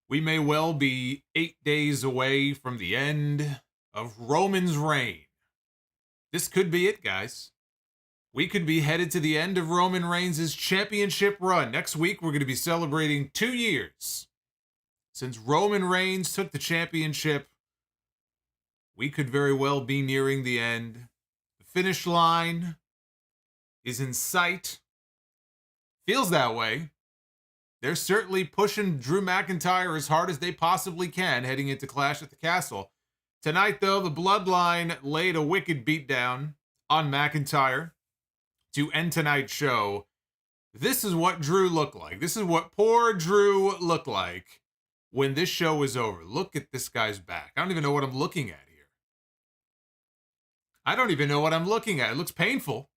We may well be 8 days away from the end of Roman's reign. This could be it, guys. We could be headed to the end of Roman Reigns' championship run. Next week, we're going to be celebrating 2 years since Roman Reigns took the championship. We could very well be nearing the end. The finish line is in sight. Feels that way. They're certainly pushing Drew McIntyre as hard as they possibly can heading into Clash at the Castle. Tonight, though, the Bloodline laid a wicked beatdown on McIntyre to end tonight's show. This is what Drew looked like. This is what poor Drew looked like when this show was over. Look at this guy's back. I don't even know what I'm looking at here. I don't even know what I'm looking at. It looks painful.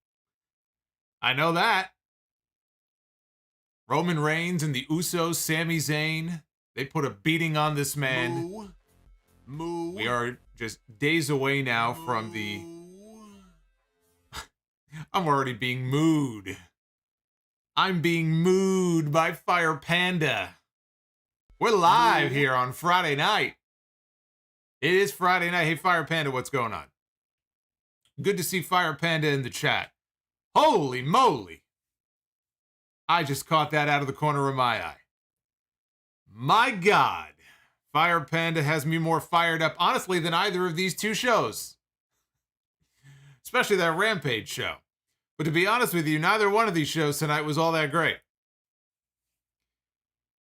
I know that. Roman Reigns and the Usos, Sami Zayn, they put a beating on this man. Moo. We are just days away now from the... I'm already being mooed. I'm being mooed by Fire Panda. We're live here on Friday night. It is Friday night. Hey, Fire Panda, what's going on? Good to see Fire Panda in the chat. Holy moly. I just caught that out of the corner of my eye. My God. Fire Panda has me more fired up, honestly, than either of these two shows. Especially that Rampage show. But to be honest with you, neither one of these shows tonight was all that great.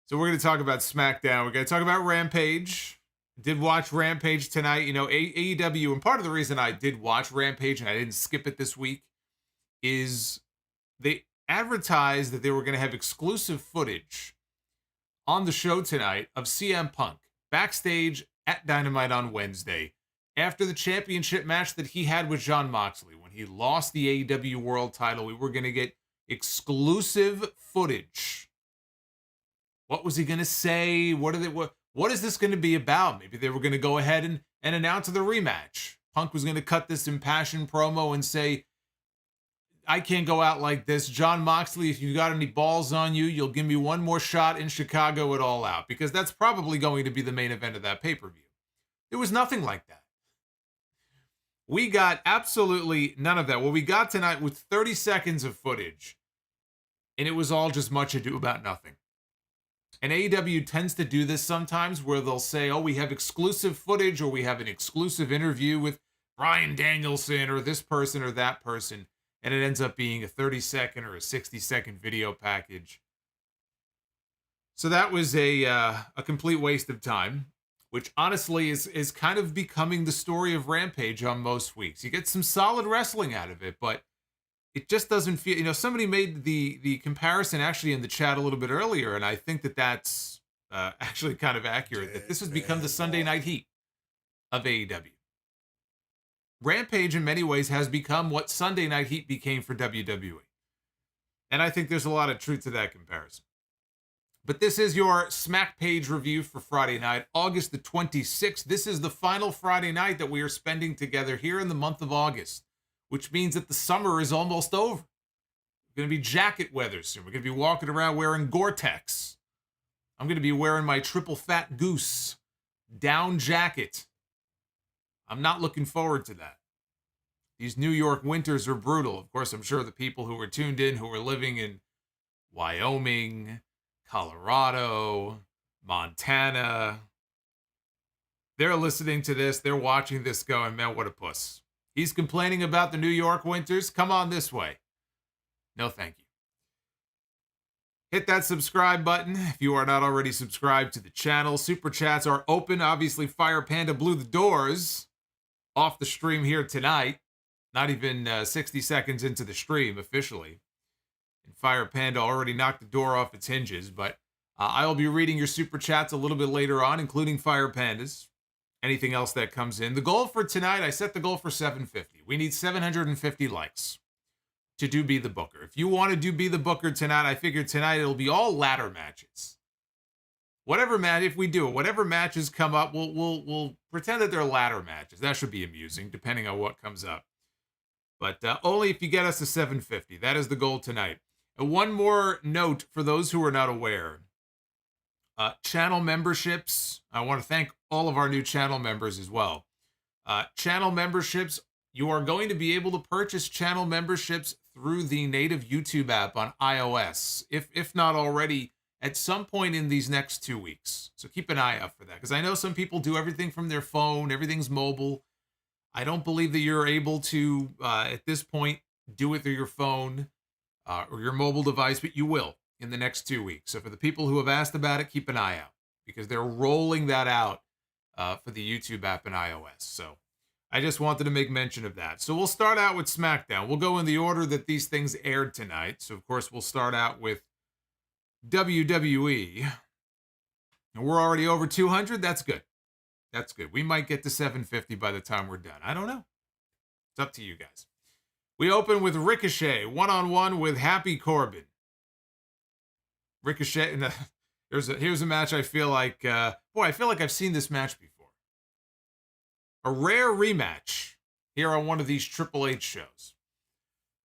So we're going to talk about Smackdown. We're going to talk about Rampage. Did watch Rampage tonight. You know, AEW, and part of the reason I did watch Rampage and I didn't skip it this week is they advertised that they were going to have exclusive footage on the show tonight of CM Punk backstage at Dynamite on Wednesday after the championship match that he had with Jon Moxley when he lost the AEW World title. We were going to get exclusive footage. What was he going to say? What is this going to be about? Maybe they were going to go ahead and announce the rematch. Punk was going to cut this impassioned promo and say, I can't go out like this. Jon Moxley, if you got any balls on you, you'll give me one more shot in Chicago at All Out, because that's probably going to be the main event of that pay-per-view. There was nothing like that. We got absolutely none of that. What we got tonight was 30 seconds of footage, and it was all just much ado about nothing. And AEW tends to do this sometimes where they'll say, oh, we have exclusive footage, or we have an exclusive interview with Bryan Danielson or this person or that person. And it ends up being a 30-second or a 60-second video package. So that was a complete waste of time, which honestly is kind of becoming the story of Rampage on most weeks. You get some solid wrestling out of it, but it just doesn't feel... You know, somebody made the comparison actually in the chat a little bit earlier, and I think that that's actually kind of accurate, that this has become the Sunday Night Heat of AEW. Rampage, in many ways, has become what Sunday Night Heat became for WWE. And I think there's a lot of truth to that comparison. But this is your Smack Page review for Friday night, August the 26th. This is the final Friday night that we are spending together here in the month of August, which means that the summer is almost over. It's going to be jacket weather soon. We're going to be walking around wearing Gore-Tex. I'm going to be wearing my triple fat goose down jacket. I'm not looking forward to that. These New York winters are brutal. Of course, I'm sure the people who were tuned in, who were living in Wyoming, Colorado, Montana, they're listening to this. They're watching this going, man, what a puss. He's complaining about the New York winters. Come on this way. No, thank you. Hit that subscribe button if you are not already subscribed to the channel. Super chats are open. Obviously, Fire Panda blew the doors off the stream here tonight. Not even 60 seconds into the stream officially. And Fire Panda already knocked the door off its hinges. But I'll be reading your super chats a little bit later on, including Fire Panda's. Anything else that comes in. The goal for tonight, I set the goal for 750. We need 750 likes to do Be the Booker. If you want to do Be the Booker tonight, I figure tonight it'll be all ladder matches. Whatever match, if we do it, whatever matches come up, we'll pretend that they're ladder matches. That should be amusing, depending on what comes up. But only if you get us to 750. That is the goal tonight. And one more note for those who are not aware. Channel memberships. I want to thank all of our new channel members as well. Channel memberships, you are going to be able to purchase channel memberships through the native YouTube app on iOS, if not already, at some point in these next 2 weeks. So keep an eye out for that, because I know some people do everything from their phone, everything's mobile. I don't believe that you're able to, at this point, do it through your phone or your mobile device, but you will in the next 2 weeks. So for the people who have asked about it, keep an eye out, because they're rolling that out for the YouTube app and iOS. So I just wanted to make mention of that. So we'll start out with SmackDown. We'll go in the order that these things aired tonight. So, of course, we'll start out with WWE. And we're already over 200. That's good. That's good. We might get to 750 by the time we're done. I don't know. It's up to you guys. We open with Ricochet, one-on-one with Happy Corbin. Ricochet, here's a match I feel like, I feel like I've seen this match before. A rare rematch here on one of these Triple H shows.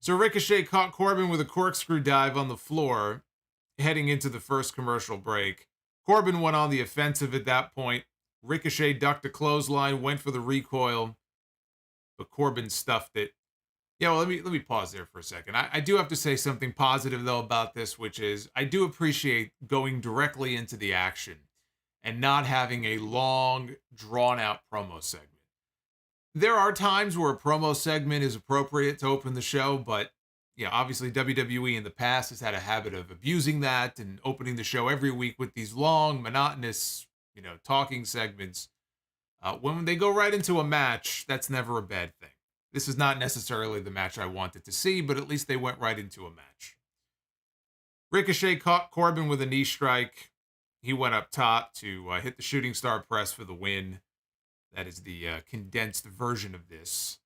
So Ricochet caught Corbin with a corkscrew dive on the floor heading into the first commercial break. Corbin went on the offensive at that point. Ricochet ducked a clothesline, went for the recoil, but Corbin stuffed it. Yeah, well, let me pause there for a second. I do have to say something positive, though, about this, which is I do appreciate going directly into the action and not having a long, drawn-out promo segment. There are times where a promo segment is appropriate to open the show, but yeah, obviously WWE in the past has had a habit of abusing that and opening the show every week with these long, monotonous, talking segments. When they go right into a match, that's never a bad thing. This is not necessarily the match I wanted to see, but at least they went right into a match. Ricochet caught Corbin with a knee strike. He went up top to hit the shooting star press for the win. That is the condensed version of this.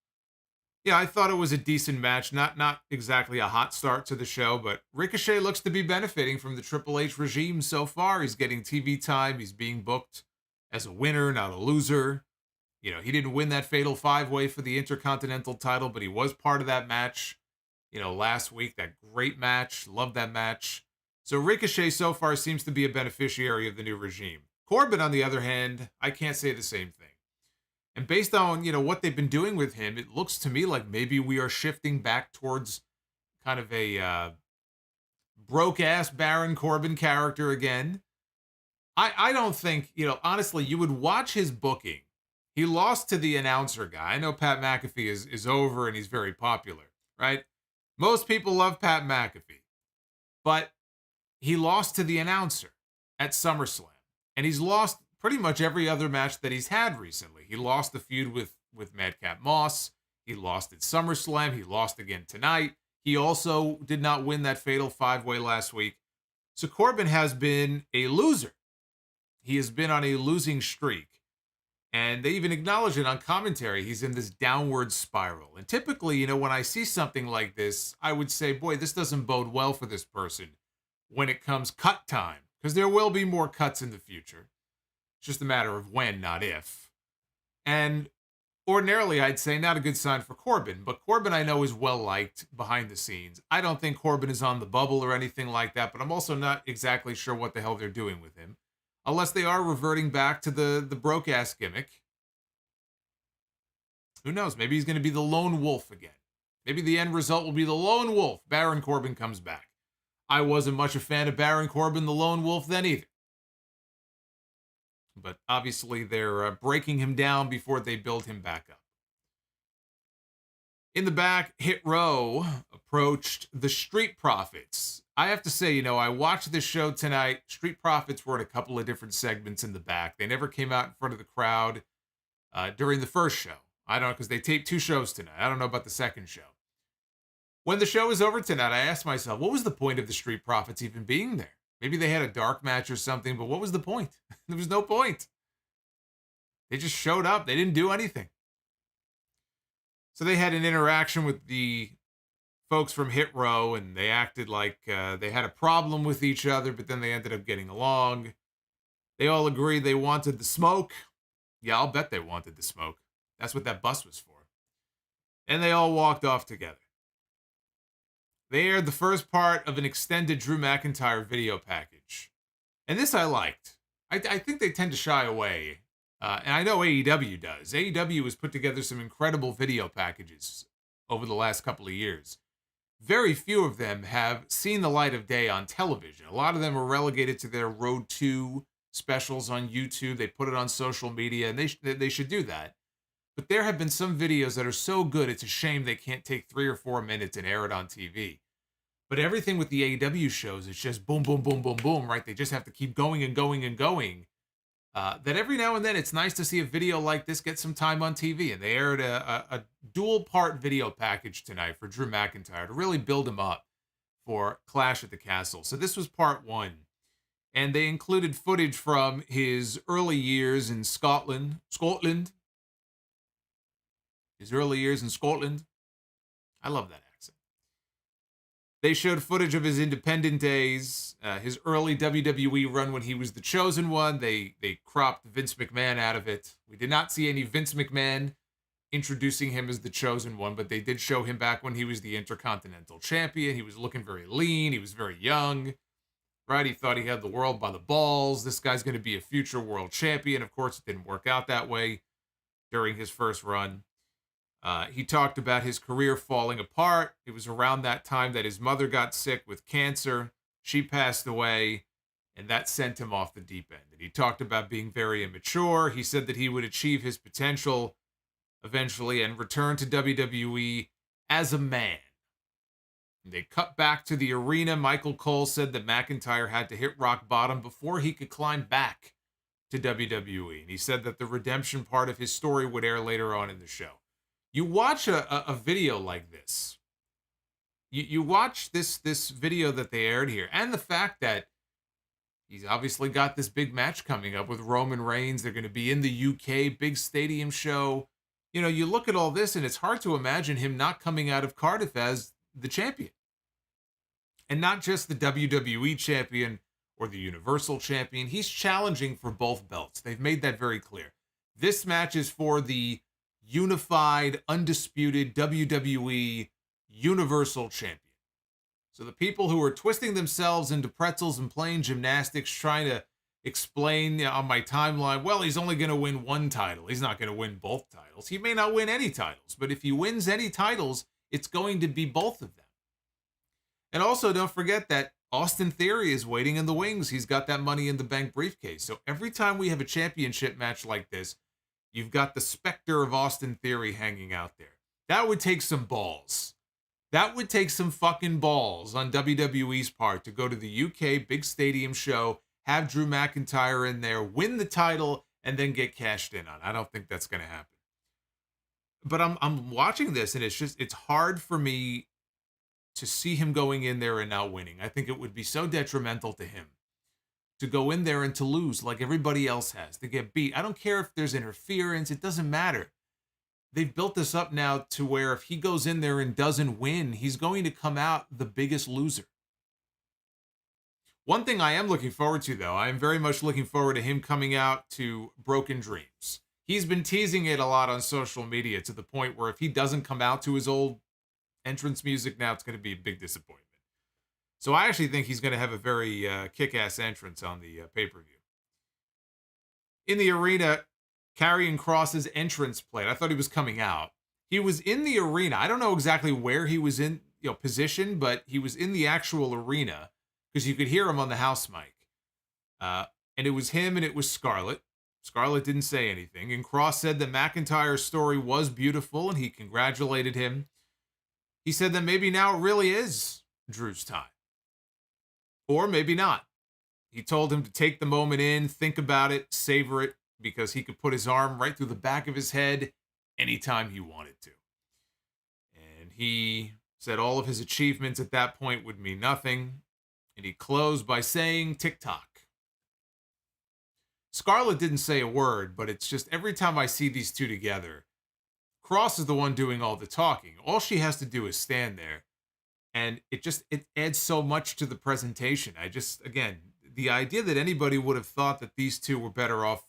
Yeah, I thought it was a decent match. Not exactly a hot start to the show, but Ricochet looks to be benefiting from the Triple H regime so far. He's getting TV time. He's being booked as a winner, not a loser. He didn't win that fatal 5-way for the Intercontinental title, but he was part of that match, last week. That great match. Loved that match. So Ricochet so far seems to be a beneficiary of the new regime. Corbin, on the other hand, I can't say the same thing. And based on, what they've been doing with him, it looks to me like maybe we are shifting back towards kind of a broke-ass Baron Corbin character again. I don't think, honestly, you would watch his booking. He lost to the announcer guy. I know Pat McAfee is over and he's very popular, right? Most people love Pat McAfee. But he lost to the announcer at SummerSlam. And he's lost pretty much every other match that he's had recently. He lost the feud with Madcap Moss. He lost at SummerSlam. He lost again tonight. He also did not win that fatal 5-way last week. So Corbin has been a loser. He has been on a losing streak. And they even acknowledge it on commentary. He's in this downward spiral. And typically, when I see something like this, I would say, boy, this doesn't bode well for this person when it comes cut time. Because there will be more cuts in the future. It's just a matter of when, not if. And ordinarily, I'd say not a good sign for Corbin. But Corbin, I know, is well-liked behind the scenes. I don't think Corbin is on the bubble or anything like that. But I'm also not exactly sure what the hell they're doing with him. Unless they are reverting back to the broke-ass gimmick. Who knows? Maybe he's going to be the lone wolf again. Maybe the end result will be the lone wolf. Baron Corbin comes back. I wasn't much a fan of Baron Corbin, the lone wolf, then either. But obviously they're breaking him down before they build him back up. In the back, Hit Row approached the Street Profits. I have to say, I watched this show tonight. Street Profits were in a couple of different segments in the back. They never came out in front of the crowd during the first show. I don't know, because they taped 2 shows tonight. I don't know about the second show. When the show was over tonight, I asked myself, what was the point of the Street Profits even being there? Maybe they had a dark match or something, but what was the point? There was no point. They just showed up. They didn't do anything. So they had an interaction with the folks from Hit Row, and they acted like they had a problem with each other, but then they ended up getting along. They all agreed they wanted the smoke. Yeah, I'll bet they wanted the smoke. That's what that bus was for. And they all walked off together. They aired the first part of an extended Drew McIntyre video package. And this I liked. I think they tend to shy away. And I know AEW does. AEW has put together some incredible video packages over the last couple of years. Very few of them have seen the light of day on television. A lot of them are relegated to their Road to specials on YouTube. They put it on social media, and they should do that. But there have been some videos that are so good, it's a shame they can't take 3 or 4 minutes and air it on TV. But everything with the AEW shows, it's just boom, boom, boom, boom, boom, right? They just have to keep going and going and going. That every now and then, it's nice to see a video like this get some time on TV. And they aired a dual-part video package tonight for Drew McIntyre to really build him up for Clash at the Castle. So this was part 1. And they included footage from his early years in Scotland. His early years in Scotland. I love that accent. They showed footage of his independent days, his early WWE run when he was the Chosen One. They cropped Vince McMahon out of it. We did not see any Vince McMahon introducing him as the Chosen One, but they did show him back when he was the Intercontinental Champion. He was looking very lean. He was very young, right? He thought he had the world by the balls. This guy's going to be a future world champion. Of course, it didn't work out that way during his first run. He talked about his career falling apart. It was around that time that his mother got sick with cancer. She passed away, and that sent him off the deep end. And he talked about being very immature. He said that he would achieve his potential eventually and return to WWE as a man. And they cut back to the arena. Michael Cole said that McIntyre had to hit rock bottom before he could climb back to WWE. And he said that the redemption part of his story would air later on in the show. You watch a video like this. You watch this video that they aired here, and the fact that he's obviously got this big match coming up with Roman Reigns. They're going to be in the UK, big stadium show. You know, you look at all this, and it's hard to imagine him not coming out of Cardiff as the champion. And not just the WWE champion or the Universal champion. He's challenging for both belts. They've made that very clear. This match is for the unified, undisputed WWE Universal Champion. So the people who are twisting themselves into pretzels and playing gymnastics trying to explain on my timeline, well, he's only going to win one title. He's not going to win both titles. He may not win any titles, but if he wins any titles, it's going to be both of them. And also, don't forget that Austin Theory is waiting in the wings. He's got that Money in the Bank briefcase. So every time we have a championship match like this, you've got the specter of Austin Theory hanging out there. That would take some balls. That would take some fucking balls on WWE's part to go to the UK big stadium show, have Drew McIntyre in there, win the title, and then get cashed in on. I don't think that's going to happen. But I'm watching this, and it's hard for me to see him going in there and not winning. I think it would be so detrimental to him to go in there and to lose like everybody else has, to get beat. I don't care if there's interference. It doesn't matter. They've built this up now to where if he goes in there and doesn't win, he's going to come out the biggest loser. One thing I am looking forward to, though, I am very much looking forward to him coming out to Broken Dreams. He's been teasing it a lot on social media to the point where if he doesn't come out to his old entrance music now, it's going to be a big disappointment. So I actually think he's going to have a very kick-ass entrance on the pay-per-view. In the arena, Karrion Kross's entrance played. I thought he was coming out. He was in the arena. I don't know exactly where he was in, position, but he was in the actual arena because you could hear him on the house mic. And it was him and it was Scarlett. Scarlett didn't say anything. And Kross said that McIntyre's story was beautiful and he congratulated him. He said that maybe now it really is Drew's time. Or maybe not. He told him to take the moment in, think about it, savor it, because he could put his arm right through the back of his head anytime he wanted to. And he said all of his achievements at that point would mean nothing. And he closed by saying TikTok. Scarlett didn't say a word, but it's just every time I see these two together, Kross is the one doing all the talking. All she has to do is stand there. And it adds so much to the presentation. Again, the idea that anybody would have thought that these two were better off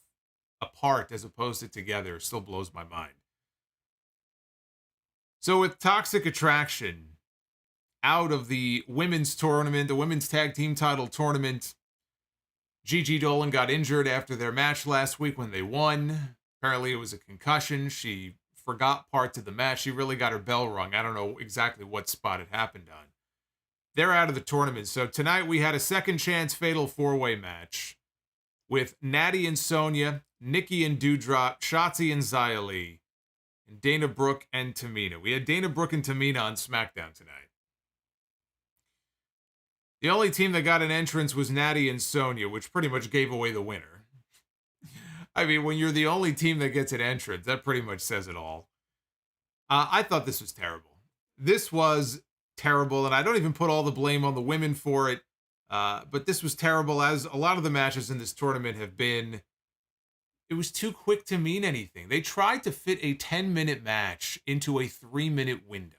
apart as opposed to together still blows my mind. So with Toxic Attraction out of the women's tournament, the women's tag team title tournament, Gigi Dolan got injured after their match last week when they won. Apparently it was a concussion. She forgot parts of the match. She really got her bell rung. I don't know exactly what spot it happened on. They're out of the tournament. So tonight we had a second chance fatal four-way match with Natty and Sonya, Nikki and Doudrop, Shotzi and Xia Li, and Dana Brooke and Tamina. We had Dana Brooke and Tamina on SmackDown tonight. The only team that got an entrance was Natty and Sonya, which pretty much gave away the winner. I mean, when you're the only team that gets an entrance, that pretty much says it all. I thought this was terrible. This was terrible, and I don't even put all the blame on the women for it. But this was terrible, as a lot of the matches in this tournament have been. It was too quick to mean anything. They tried to fit a 10-minute match into a 3-minute window.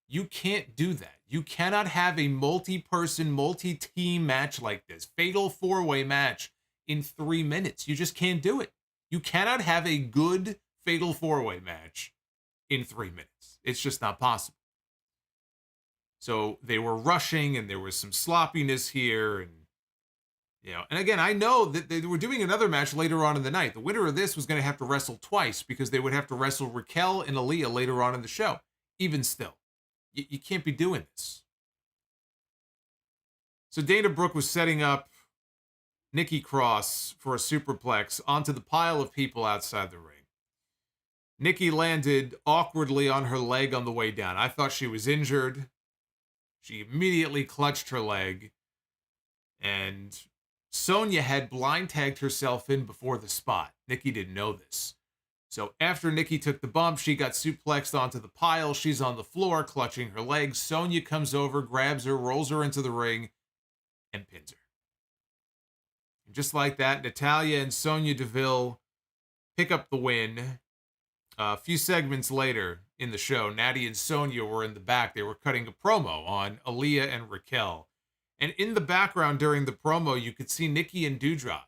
You can't do that. You cannot have a multi-person, multi-team match like this, fatal four-way match, in 3 minutes. You just can't do it. You cannot have a good fatal four-way match in 3 minutes. It's just not possible. So they were rushing, and there was some sloppiness here, and and again, I know that they were doing another match later on in the night. The winner of this was going to have to wrestle twice because they would have to wrestle Raquel and Aaliyah later on in the show. Even still, you can't be doing this. So Dana Brooke was setting up Nikki Cross for a superplex onto the pile of people outside the ring. Nikki landed awkwardly on her leg on the way down. I thought she was injured. She immediately clutched her leg, and Sonya had blind tagged herself in before the spot. Nikki didn't know this. So after Nikki took the bump, she got suplexed onto the pile. She's on the floor, clutching her legs. Sonya comes over, grabs her, rolls her into the ring, and pins her. And just like that, Natalya and Sonya Deville pick up the win. A few segments later in the show, Natty and Sonya were in the back. They were cutting a promo on Aaliyah and Raquel. And in the background during the promo, you could see Nikki and Doudrop.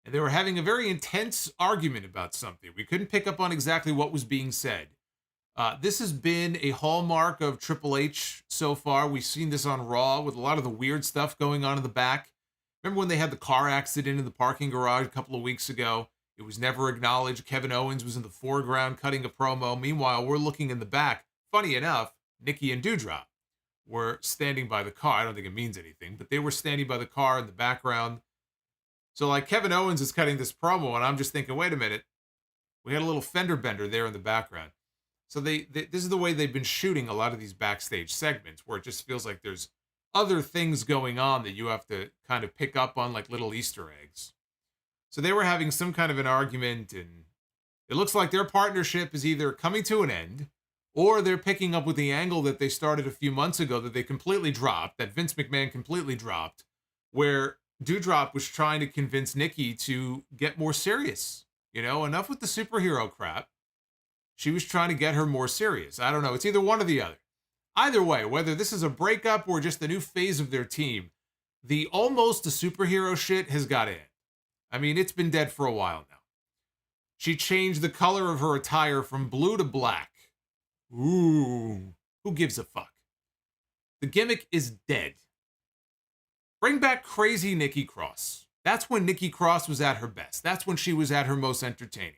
And they were having a very intense argument about something. We couldn't pick up on exactly what was being said. This has been a hallmark of Triple H so far. We've seen this on Raw with a lot of the weird stuff going on in the back. Remember when they had the car accident in the parking garage a couple of weeks ago? It was never acknowledged. Kevin Owens was in the foreground cutting a promo. Meanwhile, we're looking in the back. Funny enough, Nikki and Doudrop were standing by the car. I don't think it means anything, but they were standing by the car in the background. So like Kevin Owens is cutting this promo, and I'm just thinking, wait a minute. We had a little fender bender there in the background. So this is the way they've been shooting a lot of these backstage segments, where it just feels like there's other things going on that you have to kind of pick up on, like little Easter eggs. So they were having some kind of an argument, and it looks like their partnership is either coming to an end, or they're picking up with the angle that they started a few months ago that they completely dropped, that Vince McMahon completely dropped, where Doudrop was trying to convince Nikki to get more serious. Enough with the superhero crap. She was trying to get her more serious. I don't know. It's either one or the other. Either way, whether this is a breakup or just a new phase of their team, the almost a superhero shit has got to end. I mean, it's been dead for a while now. She changed the color of her attire from blue to black. Ooh, who gives a fuck? The gimmick is dead. Bring back crazy Nikki Cross. That's when Nikki Cross was at her best. That's when she was at her most entertaining.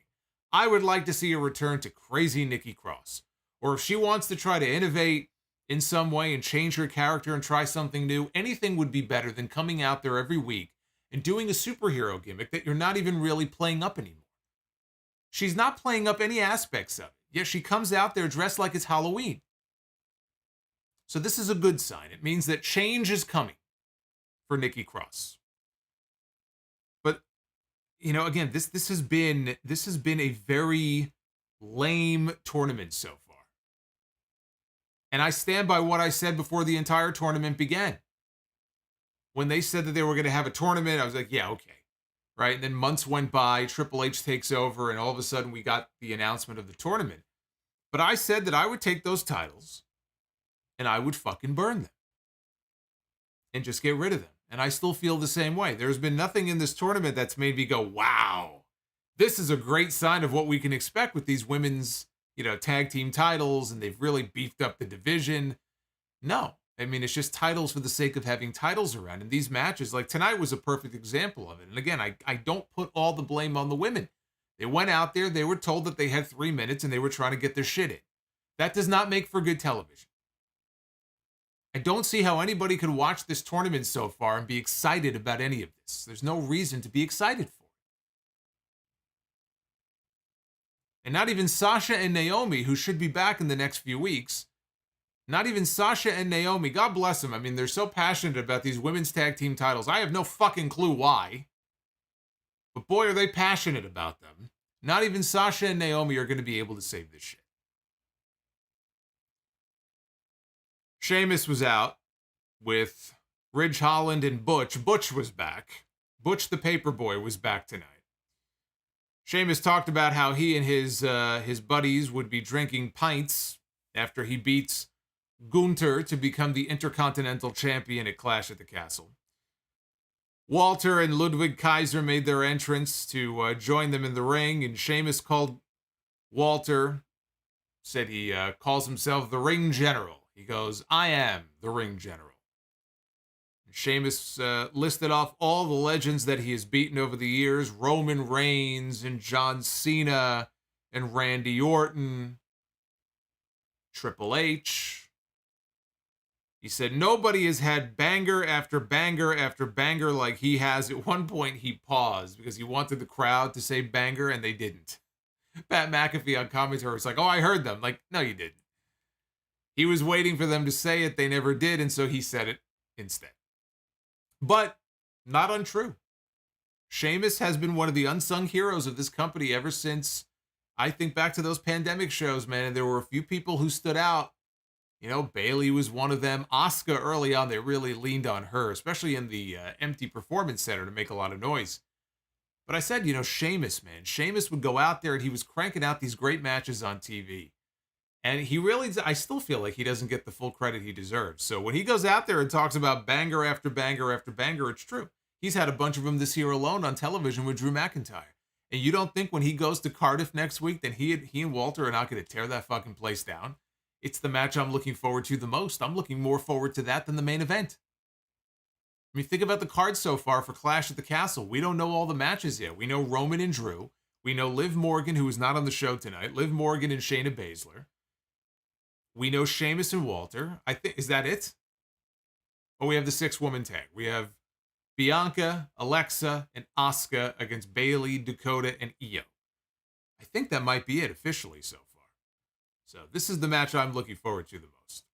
I would like to see a return to crazy Nikki Cross. Or if she wants to try to innovate in some way and change her character and try something new, anything would be better than coming out there every week and doing a superhero gimmick that you're not even really playing up anymore. She's not playing up any aspects of it, yet she comes out there dressed like it's Halloween. So this is a good sign. It means that change is coming for Nikki Cross. But, again, this has been a very lame tournament so far. And I stand by what I said before the entire tournament began. When they said that they were going to have a tournament, I was like, yeah, okay. Right? And then months went by, Triple H takes over, and all of a sudden we got the announcement of the tournament. But I said that I would take those titles and I would fucking burn them and just get rid of them. And I still feel the same way. There's been nothing in this tournament that's made me go, wow, this is a great sign of what we can expect with these women's, tag team titles, and they've really beefed up the division. No. I mean, it's just titles for the sake of having titles around. And these matches, like tonight was a perfect example of it. And again, I don't put all the blame on the women. They went out there, they were told that they had 3 minutes and they were trying to get their shit in. That does not make for good television. I don't see how anybody could watch this tournament so far and be excited about any of this. There's no reason to be excited for it. And not even Sasha and Naomi, who should be back in the next few weeks, not even Sasha and Naomi, God bless them. I mean, they're so passionate about these women's tag team titles. I have no fucking clue why. But boy, are they passionate about them. Not even Sasha and Naomi are going to be able to save this shit. Sheamus was out with Ridge Holland and Butch. Butch was back. Butch the Paperboy was back tonight. Sheamus talked about how he and his buddies would be drinking pints after he beats Gunther to become the Intercontinental Champion at Clash at the Castle. Walter and Ludwig Kaiser made their entrance to join them in the ring, and Sheamus called Walter, said he calls himself the Ring General. He goes, I am the Ring General. And Sheamus listed off all the legends that he has beaten over the years, Roman Reigns and John Cena and Randy Orton, Triple H. He said nobody has had banger after banger after banger like he has. At one point, he paused because he wanted the crowd to say banger, and they didn't. Pat McAfee on commentary was like, oh, I heard them. Like, no, you didn't. He was waiting for them to say it. They never did, and so he said it instead. But not untrue. Sheamus has been one of the unsung heroes of this company ever since, I think back to those pandemic shows, man, and there were a few people who stood out. You know, Bayley was one of them. Asuka, early on, they really leaned on her, especially in the empty performance center to make a lot of noise. But I said, you know, Sheamus, man. Sheamus would go out there and he was cranking out these great matches on TV. And he really, I still feel like he doesn't get the full credit he deserves. So when he goes out there and talks about banger after banger after banger, it's true. He's had a bunch of them this year alone on television with Drew McIntyre. And you don't think when he goes to Cardiff next week that he and Walter are not going to tear that fucking place down? It's the match I'm looking forward to the most. I'm looking more forward to that than the main event. I mean, think about the card so far for Clash at the Castle. We don't know all the matches yet. We know Roman and Drew. We know Liv Morgan, who is not on the show tonight. Liv Morgan and Shayna Baszler. We know Sheamus and Walter. I think, is that it? Oh, we have the 6-woman tag. We have Bianca, Alexa, and Asuka against Bayley, Dakota, and Io. I think that might be it officially so far. So this is the match I'm looking forward to the most.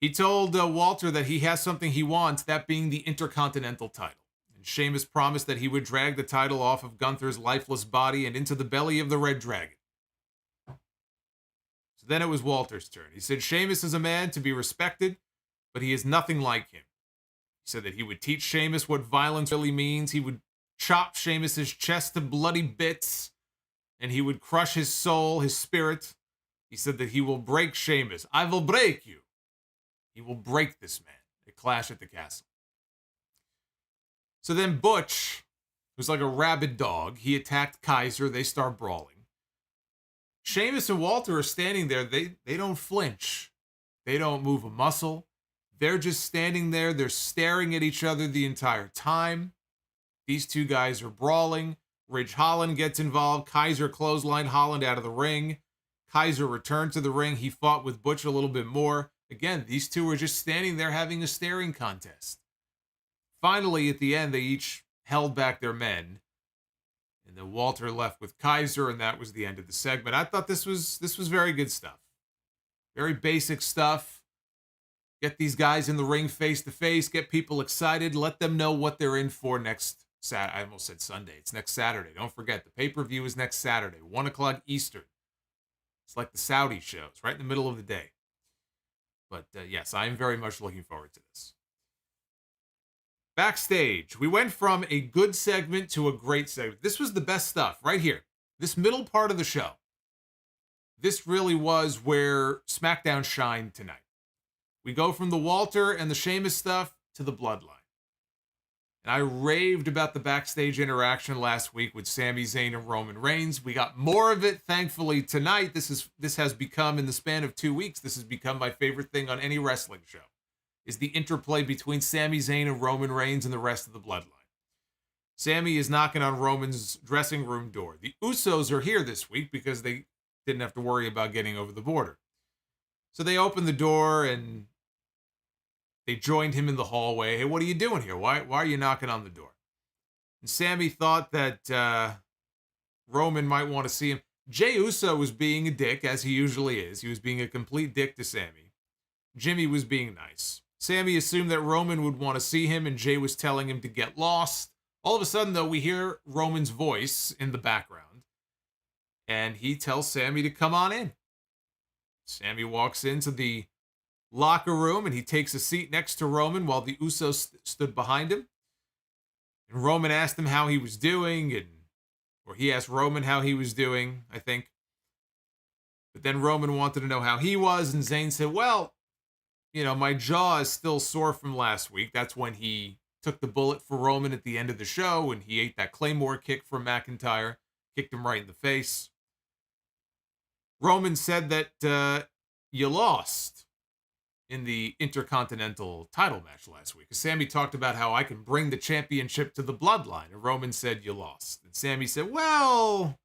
He told Walter that he has something he wants, that being the Intercontinental title. And Sheamus promised that he would drag the title off of Gunther's lifeless body and into the belly of the Red Dragon. So then it was Walter's turn. He said Sheamus is a man to be respected, but he is nothing like him. He said that he would teach Sheamus what violence really means. He would chop Sheamus's chest to bloody bits, and he would crush his soul, his spirit. He said that he will break Sheamus. I will break you. He will break this man at Clash at the Castle. So then Butch, who's like a rabid dog, he attacked Kaiser. They start brawling. Sheamus and Walter are standing there. They don't flinch. They don't move a muscle. They're just standing there. They're staring at each other the entire time. These two guys are brawling. Ridge Holland gets involved. Kaiser clotheslined Holland out of the ring. Kaiser returned to the ring. He fought with Butch a little bit more. Again, these two were just standing there having a staring contest. Finally, at the end, they each held back their men. And then Walter left with Kaiser, and that was the end of the segment. I thought this was very good stuff. Very basic stuff. Get these guys in the ring face to face. Get people excited. Let them know what they're in for next Saturday. I almost said Sunday. It's next Saturday. Don't forget, the pay-per-view is next Saturday, 1 o'clock Eastern. It's like the Saudi shows, right in the middle of the day. But yes, I am very much looking forward to this. Backstage, we went from a good segment to a great segment. This was the best stuff right here. This middle part of the show. This really was where Smackdown shined tonight. We go from the Walter and the Sheamus stuff to the Bloodline. And I raved about the backstage interaction last week with Sami Zayn and Roman Reigns. We got more of it, thankfully, tonight. This has become, in the span of 2 weeks, this has become my favorite thing on any wrestling show. is the interplay between Sami Zayn and Roman Reigns and the rest of the bloodline. Sami is knocking on Roman's dressing room door. The Usos are here this week because they didn't have to worry about getting over the border. So they opened the door and they joined him in the hallway. Hey, what are you doing here? Why are you knocking on the door? And Sami thought that Roman might want to see him. Jey Uso was being a dick, as he usually is. He was being a complete dick to Sami. Jimmy was being nice. Sami assumed that Roman would want to see him, and Jey was telling him to get lost. All of a sudden, though, we hear Roman's voice in the background, and he tells Sami to come on in. Sami walks into the locker room, and he takes a seat next to Roman while the Usos stood behind him. And Roman asked him how he was doing, or he asked Roman how he was doing, I think. But then Roman wanted to know how he was, and Zayn said, well, my jaw is still sore from last week. That's when he took the bullet for Roman at the end of the show, and he ate that Claymore kick from McIntyre, kicked him right in the face. Roman said that you lost in the Intercontinental title match last week. Sami talked about how I can bring the championship to the bloodline, and Roman said you lost. And Sami said, well,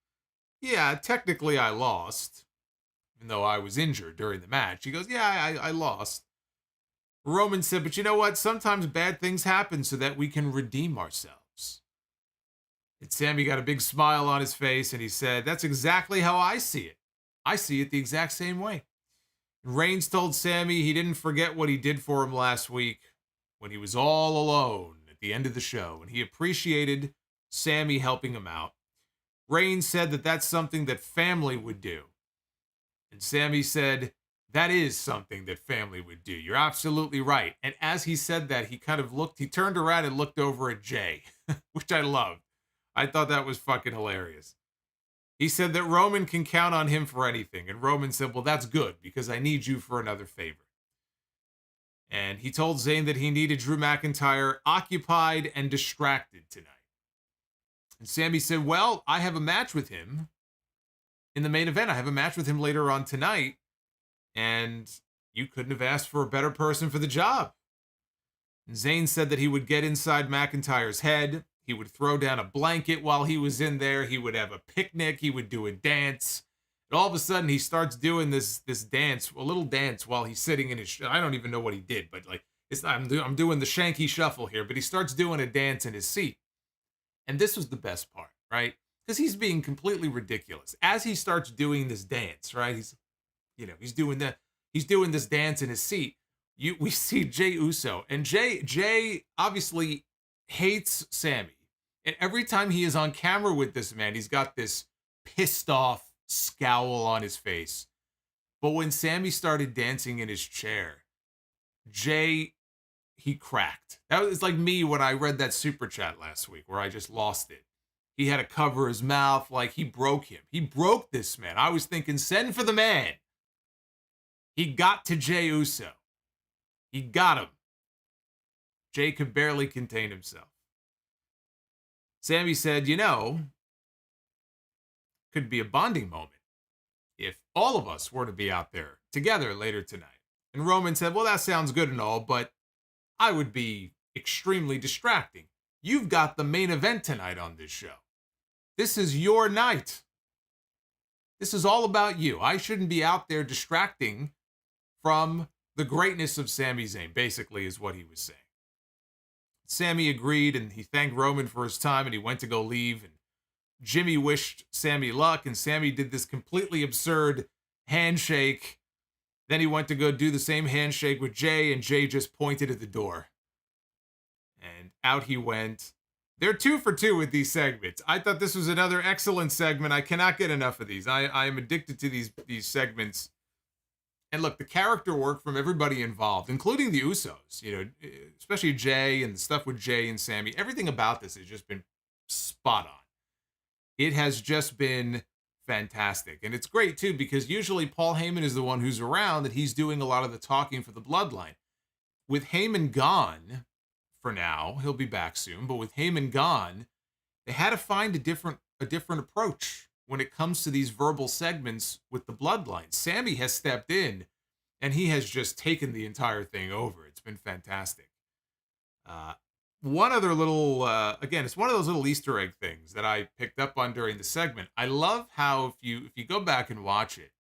yeah, technically I lost, even though I was injured during the match. He goes, yeah, I lost. Roman said, but you know what? Sometimes bad things happen so that we can redeem ourselves. And Sami got a big smile on his face, and he said, that's exactly how I see it. I see it the exact same way. Reigns told Sami he didn't forget what he did for him last week when he was all alone at the end of the show, and he appreciated Sami helping him out. Reigns said that that's something that family would do. And Sami said, that is something that family would do. You're absolutely right. And as he said that, he turned around and looked over at Jey, which I loved. I thought that was fucking hilarious. He said that Roman can count on him for anything. And Roman said, well, that's good because I need you for another favor. And he told Zayn that he needed Drew McIntyre occupied and distracted tonight. And Sami said, well, I have a match with him in the main event. I have a match with him later on tonight. And you couldn't have asked for a better person for the job. And Zayn said that he would get inside McIntyre's head. He would throw down a blanket while he was in there. He would have a picnic. He would do a dance. And all of a sudden, he starts doing this dance, a little dance while he's sitting in his... I don't even know what he did, but I'm doing the Shanky Shuffle here. But he starts doing a dance in his seat. And this was the best part, right? Because he's being completely ridiculous. As he starts doing this dance, right? He's doing this dance in his seat. We see Jey Uso, and Jey obviously hates Sami. And every time he is on camera with this man, he's got this pissed off scowl on his face. But when Sami started dancing in his chair, Jey, he cracked. That was like me when I read that super chat last week where I just lost it. He had to cover his mouth like he broke him. He broke this man. I was thinking, send for the man. He got to Jey Uso. He got him. Jey could barely contain himself. Sami said, could be a bonding moment if all of us were to be out there together later tonight. And Roman said, well, that sounds good and all, but I would be extremely distracting. You've got the main event tonight on this show. This is your night. This is all about you. I shouldn't be out there distracting from the greatness of Sami Zayn, basically, is what he was saying. Sami agreed, and he thanked Roman for his time, and he went to go leave. And Jimmy wished Sami luck, and Sami did this completely absurd handshake. Then he went to go do the same handshake with Jey, and Jey just pointed at the door. And out he went. They're 2 for 2 with these segments. I thought this was another excellent segment. I cannot get enough of these. I am addicted to these segments. And look, the character work from everybody involved, including the Usos, especially Jey and the stuff with Jey and Sami. Everything about this has just been spot on. It has just been fantastic. And it's great, too, because usually Paul Heyman is the one who's around and he's doing a lot of the talking for the bloodline. With Heyman gone for now, he'll be back soon, but with Heyman gone, they had to find a different approach when it comes to these verbal segments with the bloodline. Sami has stepped in and he has just taken the entire thing over. been fantastic. One other little, again, it's one of those little Easter egg things that I picked up on during the segment. I love how if you go back and watch it,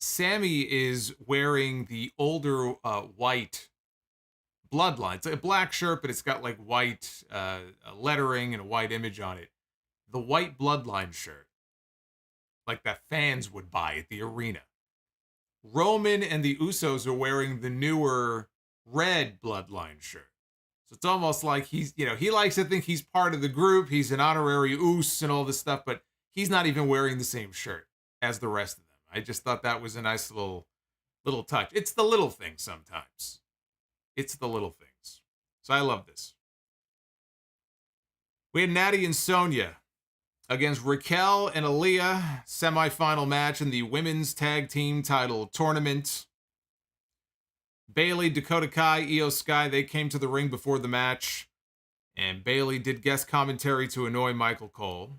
Sami is wearing the older white bloodline. It's a black shirt, but it's got like white lettering and a white image on it. The white bloodline shirt, like that fans would buy at the arena. Roman and the Usos are wearing the newer red bloodline shirt. So it's almost like he's, he likes to think he's part of the group. He's an honorary Us and all this stuff, but he's not even wearing the same shirt as the rest of them. I just thought that was a nice little touch. It's the little things sometimes. It's the little things. So I love this. We had Natty and Sonya against Raquel and Aaliyah, semifinal match in the women's tag team title tournament. Bayley, Dakota Kai, Io Sky, they came to the ring before the match, and Bayley did guest commentary to annoy Michael Cole.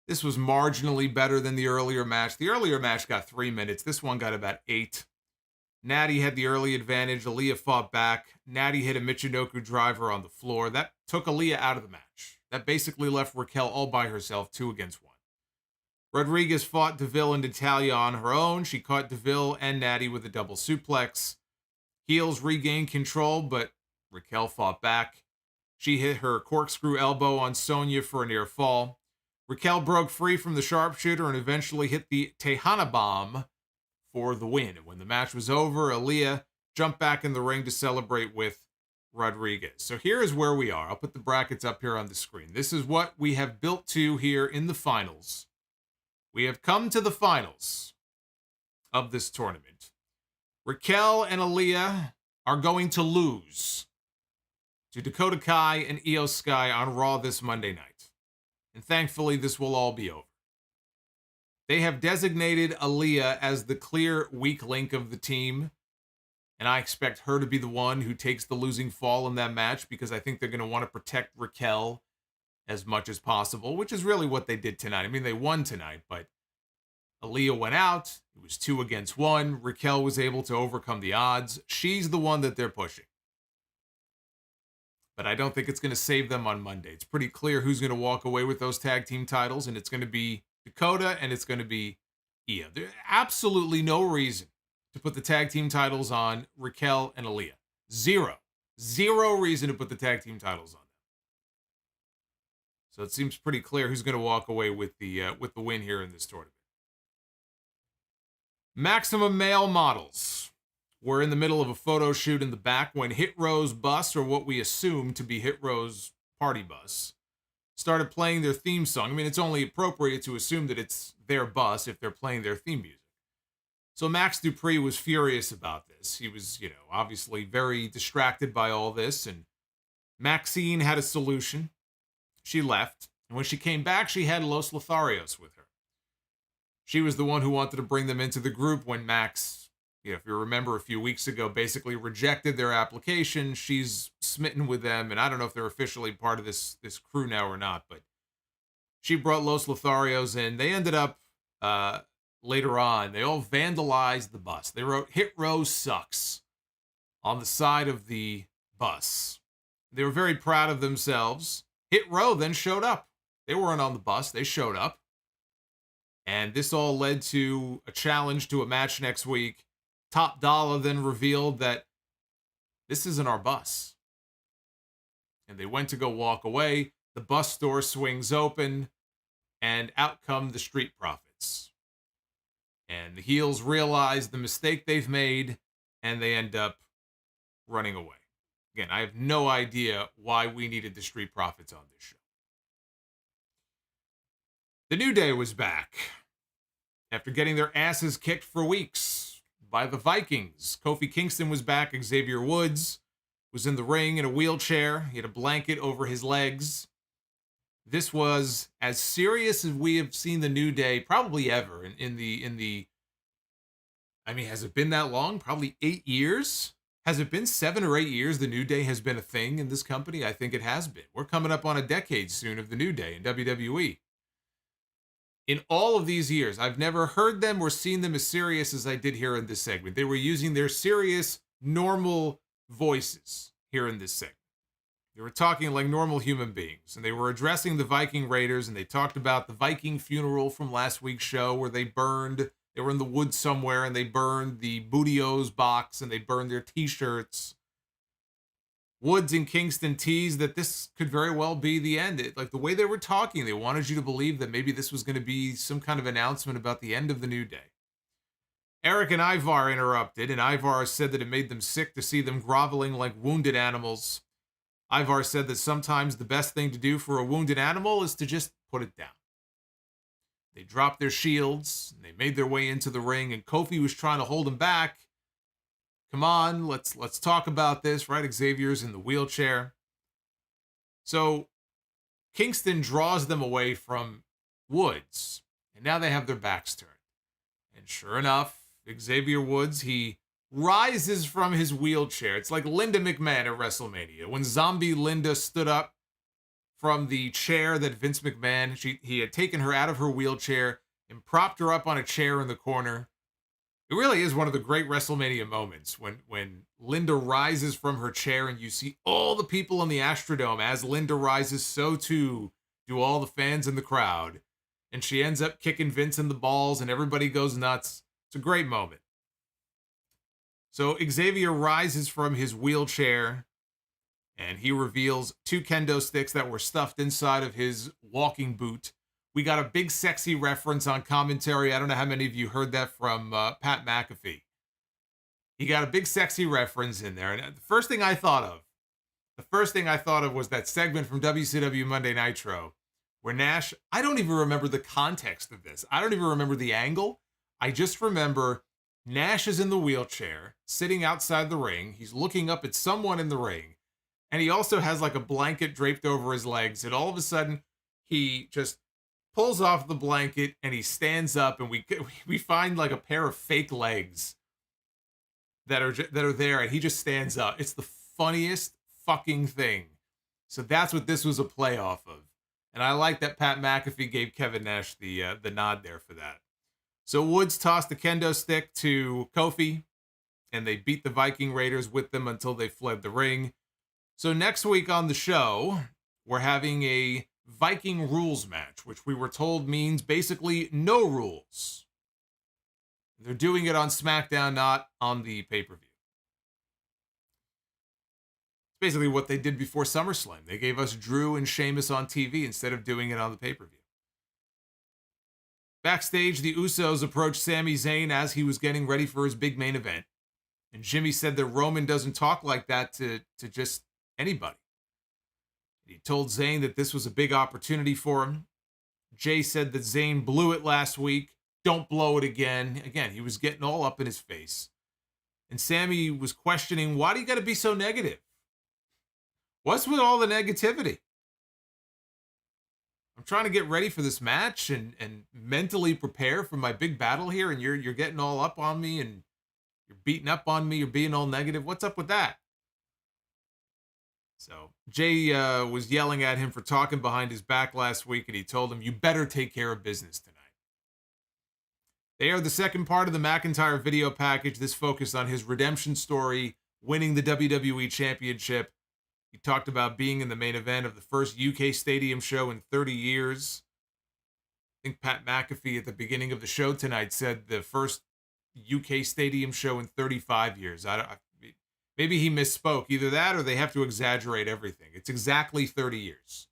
This was marginally better than the earlier match. The earlier match got 3 minutes. This one got about 8. Natty had the early advantage. Aaliyah fought back. Natty hit a Michinoku driver on the floor. That took Aaliyah out of the match. That basically left Raquel all by herself, 2 against 1. Rodriguez fought Deville and Natalya on her own. She caught Deville and Natty with a double suplex. Heels regained control, but Raquel fought back. She hit her corkscrew elbow on Sonya for a near fall. Raquel broke free from the sharpshooter and eventually hit the Tejana bomb for the win. And when the match was over, Aaliyah jumped back in the ring to celebrate with Rodriguez. So here is where we are. I'll put the brackets up here on the screen. This is what we have built to here in the finals. We have come to the finals of this tournament. Raquel and Aaliyah are going to lose to Dakota Kai and Io Sky on Raw this Monday night. And thankfully, this will all be over. They have designated Aaliyah as the clear weak link of the team. And I expect her to be the one who takes the losing fall in that match because I think they're going to want to protect Raquel as much as possible, which is really what they did tonight. I mean, they won tonight, but Aaliyah went out. It was 2 against 1. Raquel was able to overcome the odds. She's the one that they're pushing. But I don't think it's going to save them on Monday. It's pretty clear who's going to walk away with those tag team titles, and it's going to be Dakota and it's going to be Io. There's absolutely no reason to put the tag team titles on Raquel and Aaliyah. Zero reason to put the tag team titles on them. So it seems pretty clear who's going to walk away with the win here in this tournament. Maximum Male Models. We're in the middle of a photo shoot in the back when Hit Row's bus, or what we assume to be Hit Row's party bus, started playing their theme song. I mean, it's only appropriate to assume that it's their bus if they're playing their theme music. So Max Dupree was furious about this. He was, obviously very distracted by all this, and Maxine had a solution. She left, and when she came back, she had Los Lotharios with her. She was the one who wanted to bring them into the group when Max, if you remember a few weeks ago, basically rejected their application. She's smitten with them, and I don't know if they're officially part of this crew now or not, but she brought Los Lotharios in. They ended up, later on, they all vandalized the bus. They wrote, "Hit Row sucks," on the side of the bus. They were very proud of themselves. Hit Row then showed up. They weren't on the bus. They showed up. And this all led to a challenge to a match next week. Top Dollar then revealed that this isn't our bus. And they went to go walk away. The bus door swings open, and out come the Street Profits. And the heels realize the mistake they've made, and they end up running away. Again, I have no idea why we needed the Street Profits on this show. The New Day was back after getting their asses kicked for weeks by the Vikings. Kofi Kingston was back. Xavier Woods was in the ring in a wheelchair. He had a blanket over his legs. This was as serious as we have seen the New Day probably ever in the I mean, has it been that long? Probably 8 years? Has it been 7 or 8 years the New Day has been a thing in this company? I think it has been. We're coming up on a decade soon of the New Day in WWE. In all of these years, I've never heard them or seen them as serious as I did here in this segment. They were using their serious, normal voices here in this segment. They were talking like normal human beings, and they were addressing the Viking Raiders, and they talked about the Viking funeral from last week's show where they were in the woods somewhere, and they burned the Booty-O's box, and they burned their t-shirts. Woods and Kingston teased that this could very well be the end. Like the way they were talking, they wanted you to believe that maybe this was going to be some kind of announcement about the end of the New Day. Eric and Ivar interrupted, and Ivar said that it made them sick to see them groveling like wounded animals. Ivar said that sometimes the best thing to do for a wounded animal is to just put it down. They dropped their shields, and they made their way into the ring, and Kofi was trying to hold them back. Come on, let's talk about this, right? Xavier's in the wheelchair. So Kingston draws them away from Woods, and now they have their backs turned. And sure enough, Xavier Woods, he rises from his wheelchair. It's like Linda McMahon at WrestleMania. When Zombie Linda stood up from the chair that Vince McMahon, he had taken her out of her wheelchair and propped her up on a chair in the corner. It really is one of the great WrestleMania moments when Linda rises from her chair and you see all the people in the Astrodome. As Linda rises, so too do all the fans in the crowd. And she ends up kicking Vince in the balls and everybody goes nuts. It's a great moment. So Xavier rises from his wheelchair and he reveals 2 kendo sticks that were stuffed inside of his walking boot. We got a big sexy reference on commentary. I don't know how many of you heard that from Pat McAfee. He got a big sexy reference in there. And the first thing I thought of was that segment from WCW Monday Nitro where Nash, I don't even remember the context of this. I don't even remember the angle. I just remember Nash is in the wheelchair, sitting outside the ring. He's looking up at someone in the ring. And he also has like a blanket draped over his legs. And all of a sudden, he just pulls off the blanket and he stands up, and we find like a pair of fake legs that are there, and he just stands up. It's the funniest fucking thing. So that's what this was a play off of. And I like that Pat McAfee gave Kevin Nash the nod there for that. So Woods tossed the kendo stick to Kofi, and they beat the Viking Raiders with them until they fled the ring. So next week on the show, we're having a Viking rules match, which we were told means basically no rules. They're doing it on SmackDown, not on the pay-per-view. It's basically what they did before SummerSlam. They gave us Drew and Sheamus on TV instead of doing it on the pay-per-view. Backstage, the Usos approached Sami Zayn as he was getting ready for his big main event. And Jimmy said that Roman doesn't talk like that to just anybody. He told Zayn that this was a big opportunity for him. Jay said that Zayn blew it last week. Don't blow it again. Again, he was getting all up in his face. And Sami was questioning, why do you got to be so negative? What's with all the negativity? I'm trying to get ready for this match and mentally prepare for my big battle here, and you're getting all up on me and you're beating up on me. You're being all negative. What's up with that? So Jay was yelling at him for talking behind his back last week, and he told him, you better take care of business tonight. They are the second part of the McIntyre video package. This focused on his redemption story, winning the WWE Championship. He talked about being in the main event of the first UK stadium show in 30 years. I think Pat McAfee at the beginning of the show tonight said the first UK stadium show in 35 years. Maybe he misspoke. Either that or they have to exaggerate everything. It's exactly 30 years.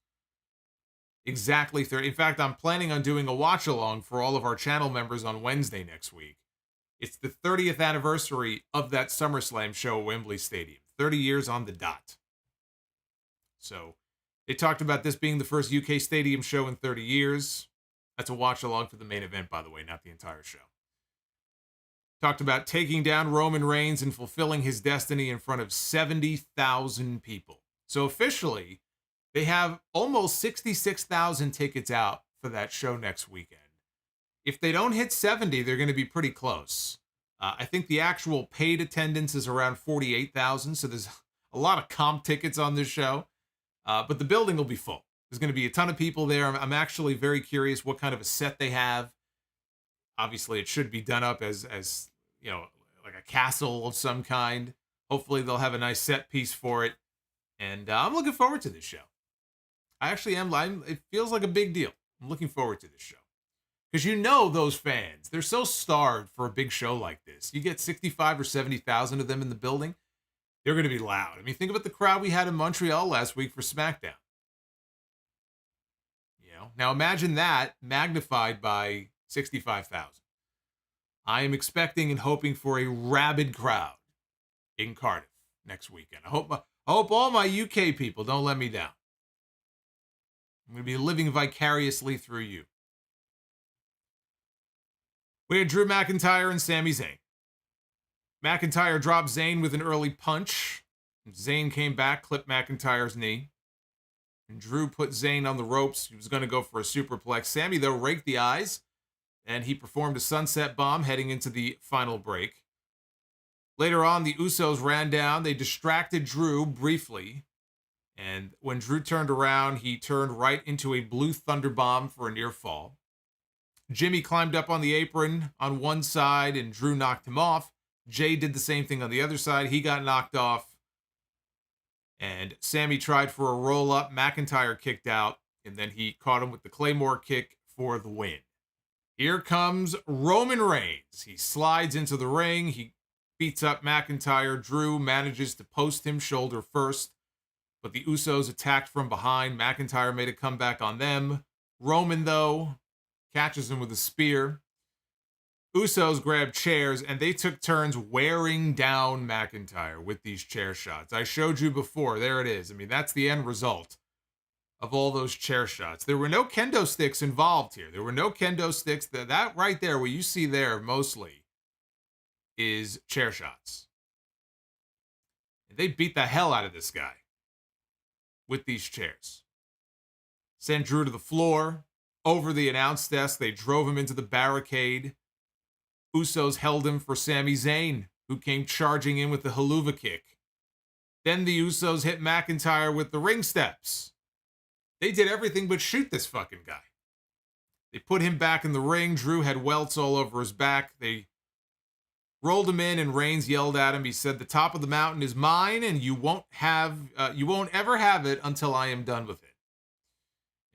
Exactly 30. In fact, I'm planning on doing a watch-along for all of our channel members on Wednesday next week. It's the 30th anniversary of that SummerSlam show at Wembley Stadium. 30 years on the dot. So they talked about this being the first UK stadium show in 30 years. That's a watch-along for the main event, by the way, not the entire show. Talked about taking down Roman Reigns and fulfilling his destiny in front of 70,000 people. So officially, they have almost 66,000 tickets out for that show next weekend. If they don't hit 70, they're going to be pretty close. I think the actual paid attendance is around 48,000, so there's a lot of comp tickets on this show. But the building will be full. There's going to be a ton of people there. I'm actually very curious what kind of a set they have. Obviously, it should be done up as you know, like a castle of some kind. Hopefully they'll have a nice set piece for it. And I'm looking forward to this show. I actually am. It feels like a big deal. I'm looking forward to this show. Because you know those fans, they're so starved for a big show like this. You get 65 or 70,000 of them in the building, they're going to be loud. I mean, think about the crowd we had in Montreal last week for SmackDown. Now imagine that magnified by 65,000. I am expecting and hoping for a rabid crowd in Cardiff next weekend. I hope all my UK people don't let me down. I'm going to be living vicariously through you. We had Drew McIntyre and Sami Zayn. McIntyre dropped Zayn with an early punch. Zayn came back, clipped McIntyre's knee. And Drew put Zayn on the ropes. He was going to go for a superplex. Sami, though, raked the eyes, and he performed a sunset bomb heading into the final break. Later on, the Usos ran down. They distracted Drew briefly. And when Drew turned around, he turned right into a blue thunder bomb for a near fall. Jimmy climbed up on the apron on one side, and Drew knocked him off. Jay did the same thing on the other side. He got knocked off. And Sami tried for a roll-up. McIntyre kicked out, and then he caught him with the Claymore kick for the win. Here comes Roman Reigns. He slides into the ring. He beats up McIntyre. Drew manages to post him shoulder first, but the Usos attacked from behind. McIntyre made a comeback on them. Roman, though, catches him with a spear. Usos grabbed chairs, and they took turns wearing down McIntyre with these chair shots. I showed you before. There it is. I mean, that's the end result of all those chair shots. There were no kendo sticks involved here. There were no kendo sticks. That right there, what you see there mostly, is chair shots. And they beat the hell out of this guy with these chairs. Sent Drew to the floor. Over the announce desk, they drove him into the barricade. Usos held him for Sami Zayn, who came charging in with the haluva kick. Then the Usos hit McIntyre with the ring steps. They did everything but shoot this fucking guy. They put him back in the ring. Drew had welts all over his back. They rolled him in, and Reigns yelled at him. He said, "The top of the mountain is mine, and you won't ever have it until I am done with it."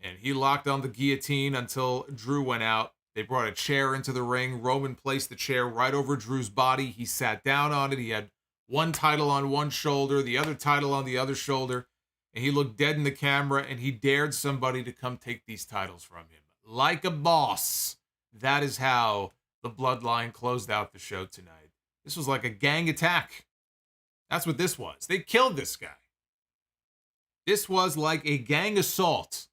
And he locked on the guillotine until Drew went out. They brought a chair into the ring. Roman placed the chair right over Drew's body. He sat down on it. He had one title on one shoulder, the other title on the other shoulder, and he looked dead in the camera, and he dared somebody to come take these titles from him. Like a boss. That is how the Bloodline closed out the show tonight. This was like a gang attack. That's what this was. They killed this guy. This was like a gang assault.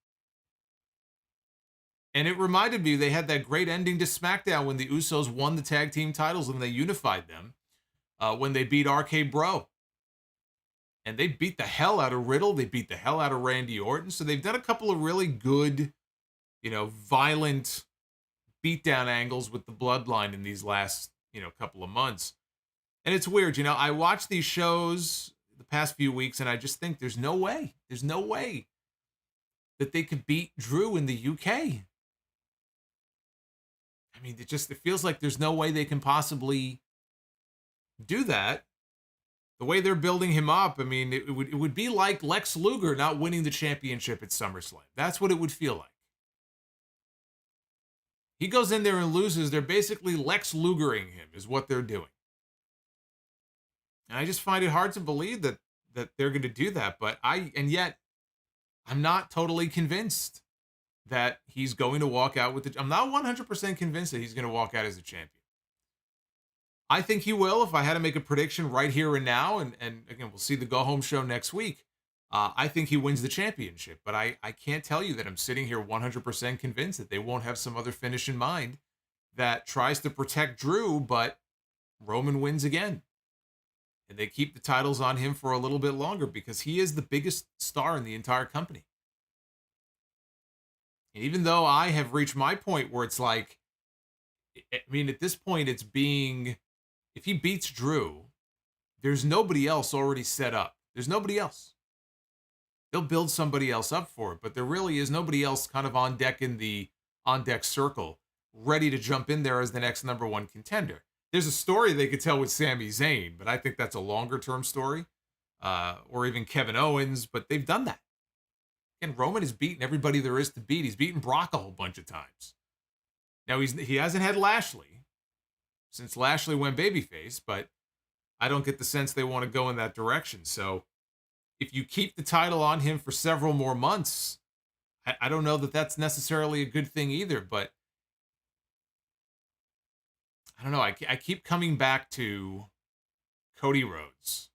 And it reminded me, they had that great ending to SmackDown when the Usos won the tag team titles and they unified them when they beat RK Bro. And they beat the hell out of Riddle. They beat the hell out of Randy Orton. So they've done a couple of really good, violent beatdown angles with the Bloodline in these last, couple of months. And it's weird, I watch these shows the past few weeks and I just think there's no way that they could beat Drew in the UK. I mean, it feels like there's no way they can possibly do that. The way they're building him up, I mean, it would be like Lex Luger not winning the championship at SummerSlam. That's what it would feel like. He goes in there and loses. They're basically Lex Lugering him, is what they're doing. And I just find it hard to believe that they're going to do that. Yet I'm not totally convinced that he's going to walk out with I'm not 100% convinced that he's going to walk out as a champion. I think he will if I had to make a prediction right here and now. And again, we'll see the go-home show next week. I think he wins the championship. But I can't tell you that I'm sitting here 100% convinced that they won't have some other finish in mind that tries to protect Drew, but Roman wins again. And they keep the titles on him for a little bit longer because he is the biggest star in the entire company. And even though I have reached my point where it's like, I mean, at this point, it's being, if he beats Drew, there's nobody else already set up. There's nobody else. They'll build somebody else up for it, but there really is nobody else kind of on deck in the on-deck circle, ready to jump in there as the next number one contender. There's a story they could tell with Sami Zayn, but I think that's a longer term story. Or even Kevin Owens, but they've done that. And Roman has beaten everybody there is to beat. He's beaten Brock a whole bunch of times. Now he hasn't had Lashley since Lashley went babyface, but I don't get the sense they want to go in that direction. So if you keep the title on him for several more months, I don't know that that's necessarily a good thing either, but I don't know. I keep coming back to Cody Rhodes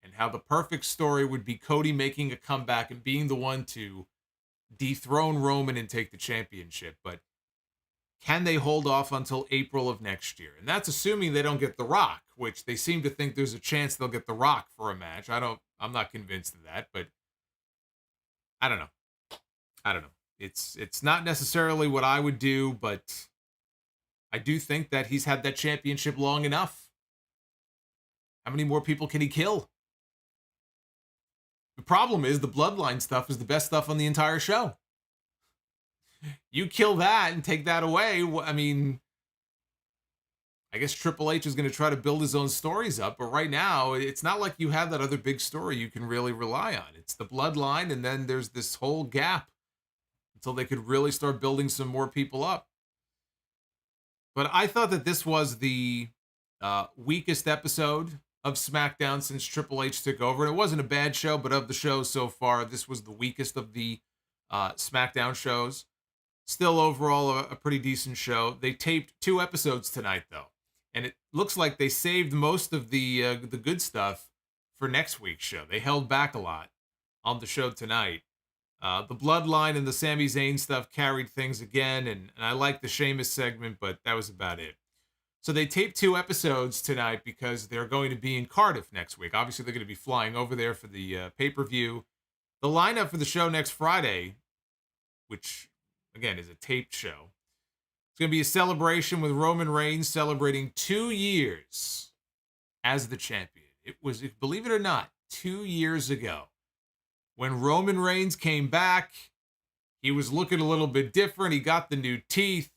and how the perfect story would be Cody making a comeback and being the one to dethrone Roman and take the championship. But can they hold off until April of next year? And that's assuming they don't get The Rock, which they seem to think there's a chance they'll get The Rock for a match. I'm not convinced of that, but I don't know. It's not necessarily what I would do, but I do think that he's had that championship long enough. How many more people can he kill? The problem is the bloodline stuff is the best stuff on the entire show. You kill that and take that away. I mean, I guess Triple H is going to try to build his own stories up, but right now it's not like you have that other big story you can really rely on. It's the bloodline, and then there's this whole gap until they could really start building some more people up. But I thought that this was the weakest episode of SmackDown since Triple H took over. And it wasn't a bad show, but of the shows so far, this was the weakest of the SmackDown shows. Still overall a pretty decent show. They taped 2 episodes tonight, though. And it looks like they saved most of the good stuff for next week's show. They held back a lot on the show tonight. The Bloodline and the Sami Zayn stuff carried things again, and I liked the Sheamus segment, but that was about it. So they taped 2 episodes tonight because they're going to be in Cardiff next week. Obviously, they're going to be flying over there for the pay-per-view. The lineup for the show next Friday, which, again, is a taped show, it's going to be a celebration with Roman Reigns celebrating 2 years as the champion. It was, believe it or not, 2 years ago. When Roman Reigns came back, he was looking a little bit different. He got the new teeth.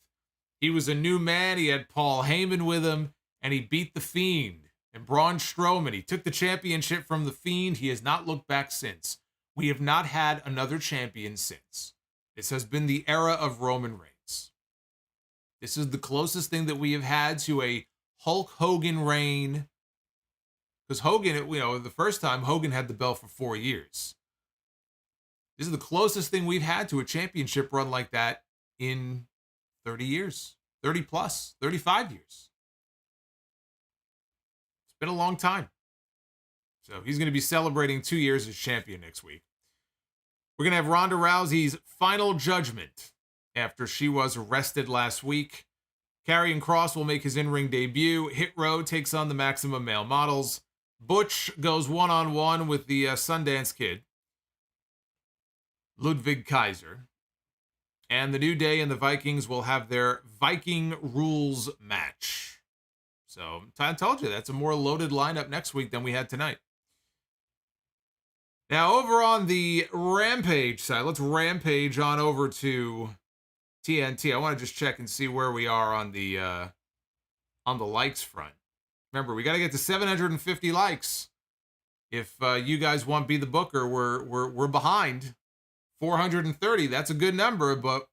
He was a new man. He had Paul Heyman with him, and he beat The Fiend and Braun Strowman. He took the championship from The Fiend. He has not looked back since. We have not had another champion since. This has been the era of Roman Reigns. This is the closest thing that we have had to a Hulk Hogan reign. Because Hogan, the first time Hogan had the belt for 4 years. This is the closest thing we've had to a championship run like that in 30 years, 30 plus, 35 years. It's been a long time. So he's going to be celebrating 2 years as champion next week. We're going to have Ronda Rousey's final judgment after she was arrested last week. Karrion Kross will make his in-ring debut. Hit Row takes on the Maximum Male Models. Butch goes one-on-one with the Sundance Kid, Ludwig Kaiser. And the New Day and the Vikings will have their Viking Rules match. So I told you, that's a more loaded lineup next week than we had tonight. Now, over on the Rampage side, let's rampage on over to TNT. I want to just check and see where we are on the likes front. Remember, we got to get to 750 likes. If you guys want to be the booker, we're behind. 430, that's a good number, but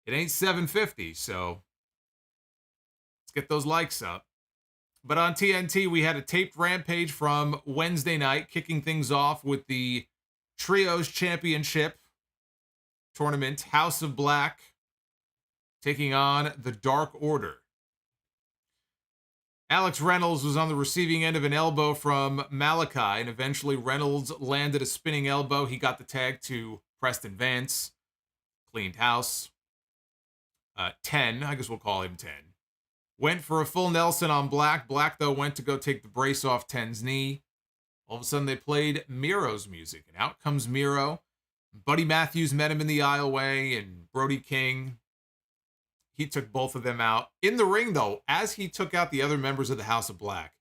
it ain't 750, so let's get those likes up. But on TNT, we had a taped Rampage from Wednesday night, kicking things off with the Trios Championship tournament. House of Black taking on the Dark Order. Alex Reynolds was on the receiving end of an elbow from Malachi, and eventually Reynolds landed a spinning elbow. He got the tag to Preston Vance. Cleaned house. 10, I guess we'll call him 10. Went for a full Nelson on Black. Black, though, went to go take the brace off 10's knee. All of a sudden, they played Miro's music, and out comes Miro. Buddy Matthews met him in the aisleway, and Brody King, he took both of them out. In the ring, though, as he took out the other members of the House of Black,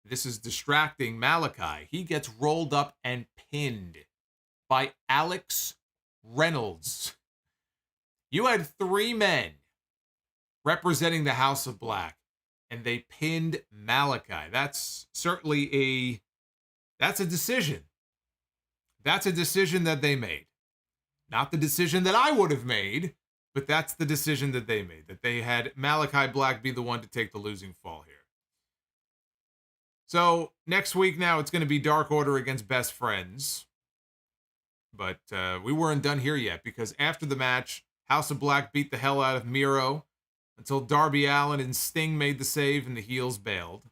this is distracting Malachi. He gets rolled up and pinned by Alex Reynolds. You had 3 men representing the House of Black. and they pinned Malachi. That's certainly that's a decision. That's a decision that they made. Not the decision that I would have made, but that's the decision that they made, that they had Malachi Black be the one to take the losing fall here. So next week now, it's going to be Dark Order against Best Friends. But we weren't done here yet, because after the match, House of Black beat the hell out of Miro until Darby Allin and Sting made the save and the heels bailed.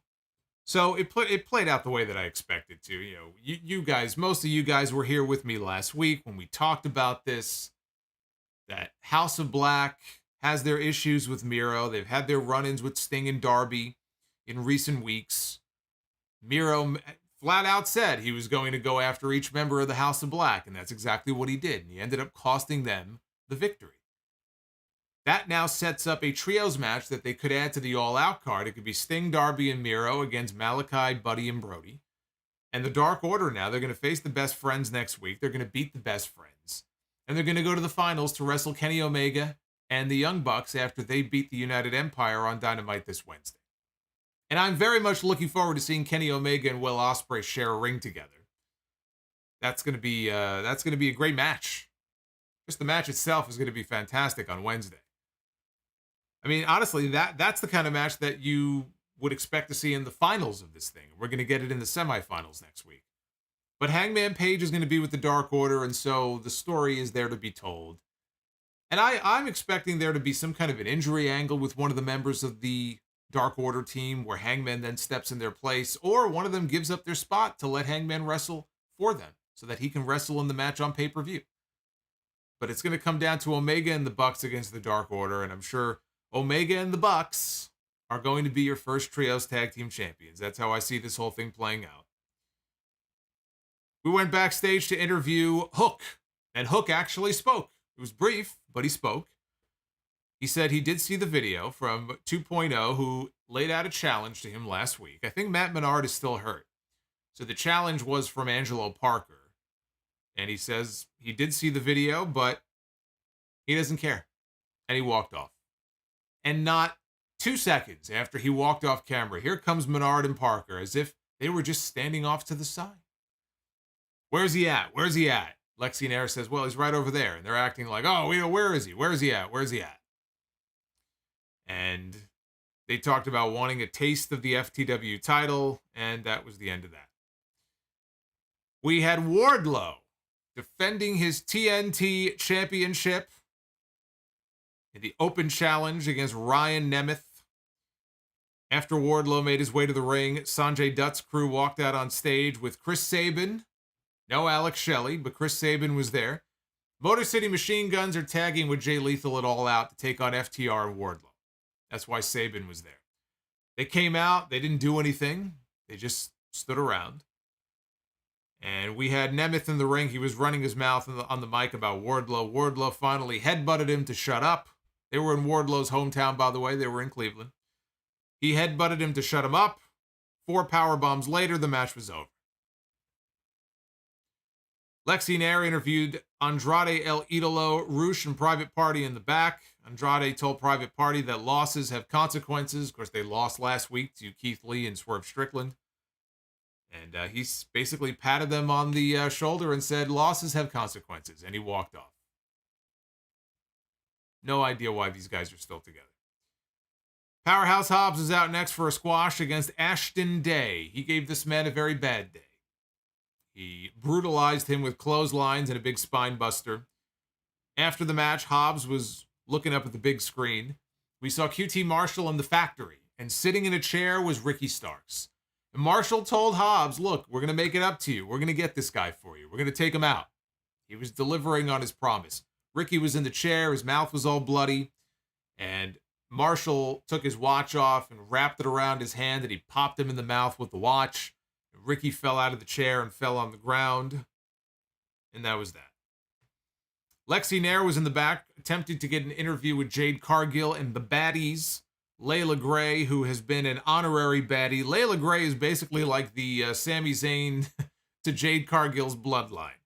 So it played out the way that I expected to. You know, you guys, most of you guys were here with me last week when we talked about this, that House of Black has their issues with Miro. They've had their run-ins with Sting and Darby in recent weeks. Miro flat out said he was going to go after each member of the House of Black, and that's exactly what he did. And he ended up costing them the victory. That now sets up a trios match that they could add to the All Out card. It could be Sting, Darby, and Miro against Malachi, Buddy, and Brody. And the Dark Order now, they're going to face the Best Friends next week. They're going to beat the Best Friends. And they're going to go to the finals to wrestle Kenny Omega and the Young Bucks after they beat the United Empire on Dynamite this Wednesday. And I'm very much looking forward to seeing Kenny Omega and Will Ospreay share a ring together. That's going to be a great match. Just the match itself is going to be fantastic on Wednesday. I mean, honestly, that's the kind of match that you would expect to see in the finals of this thing. We're going to get it in the semifinals next week. But Hangman Page is going to be with the Dark Order, and so the story is there to be told. And I'm expecting there to be some kind of an injury angle with one of the members of the Dark Order team where Hangman then steps in their place, or one of them gives up their spot to let Hangman wrestle for them so that he can wrestle in the match on pay-per-view. But it's going to come down to Omega and the Bucks against the Dark Order, and I'm sure Omega and the Bucks are going to be your first trios tag team champions. That's how I see this whole thing playing out. We went backstage to interview Hook, and Hook actually spoke. It was brief, but he spoke. He said he did see the video from 2.0, who laid out a challenge to him last week. I think Matt Menard is still hurt. So the challenge was from Angelo Parker. And he says he did see the video, but he doesn't care. And he walked off. And not 2 seconds after he walked off camera, here comes Menard and Parker, as if they were just standing off to the side. Where's he at? Where's he at? Lexi Nair says, well, he's right over there. And they're acting like, oh, where is he? Where's he at? Where's he at? And they talked about wanting a taste of the FTW title, and that was the end of that. We had Wardlow defending his TNT championship in the open challenge against Ryan Nemeth. After Wardlow made his way to the ring, Sanjay Dutt's crew walked out on stage with Chris Sabin. No Alex Shelley, but Chris Sabin was there. Motor City Machine Guns are tagging with Jay Lethal at All Out to take on FTR and Wardlow. That's why Sabin was there. They came out. They didn't do anything. They just stood around. And we had Nemeth in the ring. He was running his mouth on the mic about Wardlow. Wardlow finally headbutted him to shut up. They were in Wardlow's hometown, by the way. They were in Cleveland. He headbutted him to shut him up. 4 power bombs later, the match was over. Lexi Nair interviewed Andrade El Idolo, Roosh, and Private Party in the back. Andrade told Private Party that losses have consequences. Of course, they lost last week to Keith Lee and Swerve Strickland. And he basically patted them on the shoulder and said, losses have consequences. And he walked off. No idea why these guys are still together. Powerhouse Hobbs is out next for a squash against Ashton Day. He gave this man a very bad day. He brutalized him with clotheslines and a big spine buster. After the match, Hobbs was looking up at the big screen. We saw QT Marshall in the factory, and sitting in a chair was Ricky Starks. And Marshall told Hobbs, look, we're going to make it up to you. We're going to get this guy for you. We're going to take him out. He was delivering on his promise. Ricky was in the chair. His mouth was all bloody. And Marshall took his watch off and wrapped it around his hand, and he popped him in the mouth with the watch. Ricky fell out of the chair and fell on the ground. And that was that. Lexi Nair was in the back, attempting to get an interview with Jade Cargill and the baddies. Layla Gray, who has been an honorary baddie. Layla Gray is basically like the Sami Zayn to Jade Cargill's bloodline.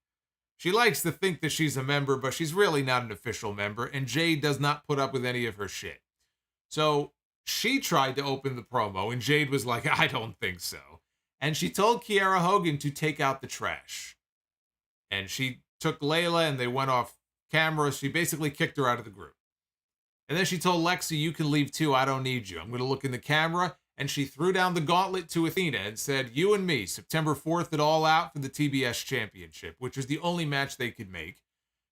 She likes to think that she's a member, but she's really not an official member, and Jade does not put up with any of her shit. So She tried to open the promo, and Jade was like, I don't think so. And she told Kiera Hogan to take out the trash. And she took Layla, and they went off camera. She basically kicked her out of the group. And then she told Lexi, you can leave too. I don't need you. I'm going to look in the camera. And she threw down the gauntlet to Athena and said, you and me, September 4th at All Out for the TBS Championship, which was the only match they could make.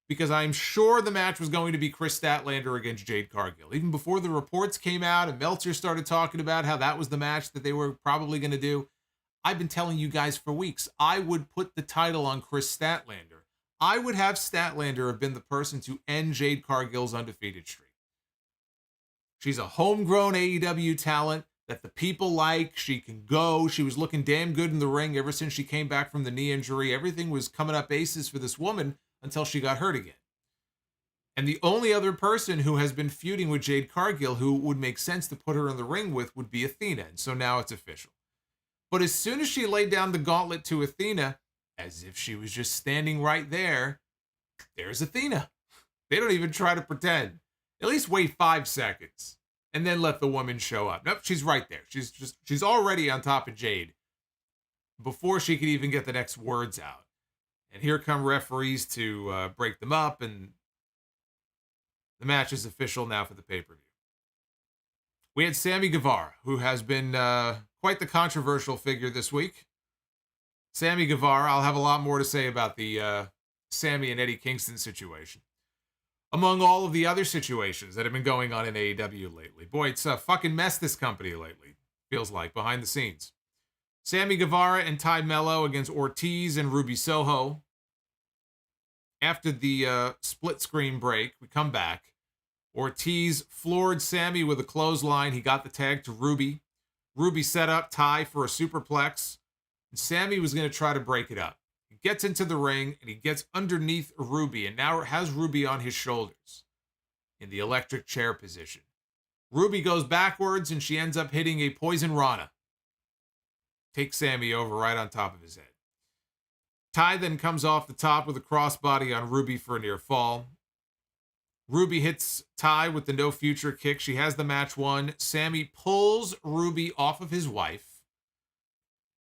Because I'm sure the match was going to be Chris Statlander against Jade Cargill. Even before the reports came out and Meltzer started talking about how that was the match that they were probably going to do, I've been telling you guys for weeks, I would put the title on Chris Statlander. I would have Statlander have been the person to end Jade Cargill's undefeated streak. She's a homegrown AEW talent that the people like. She can go. She was looking damn good in the ring ever since she came back from the knee injury. Everything was coming up aces for this woman until she got hurt again. And the only other person who has been feuding with Jade Cargill who would make sense to put her in the ring with would be Athena. And so now it's official. But as soon as she laid down the gauntlet to Athena, as if she was just standing right there, there's Athena. They don't even try to pretend. At least wait 5 seconds and then let the woman show up. Nope, she's right there. She's already on top of Jade before she could even get the next words out. And here come referees to break them up, and the match is official now for the pay-per-view. We had Sammy Guevara, who has been quite the controversial figure this week. Sammy Guevara, I'll have a lot more to say about the Sammy and Eddie Kingston situation. Among all of the other situations that have been going on in AEW lately. Boy, it's a fucking mess, this company lately, feels like, behind the scenes. Sammy Guevara and Ty Mello against Ortiz and Ruby Soho. After the split screen break, we come back. Ortiz floored Sammy with a clothesline. He got the tag to Ruby. Ruby set up Ty for a superplex. And Sammy was going to try to break it up. He gets into the ring, and he gets underneath Ruby, and now has Ruby on his shoulders in the electric chair position. Ruby goes backwards, and she ends up hitting a Poison Rana. Takes Sammy over right on top of his head. Ty then comes off the top with a crossbody on Ruby for a near fall. Ruby hits Ty with the no future kick. She has the match won. Sammy pulls Ruby off of his wife.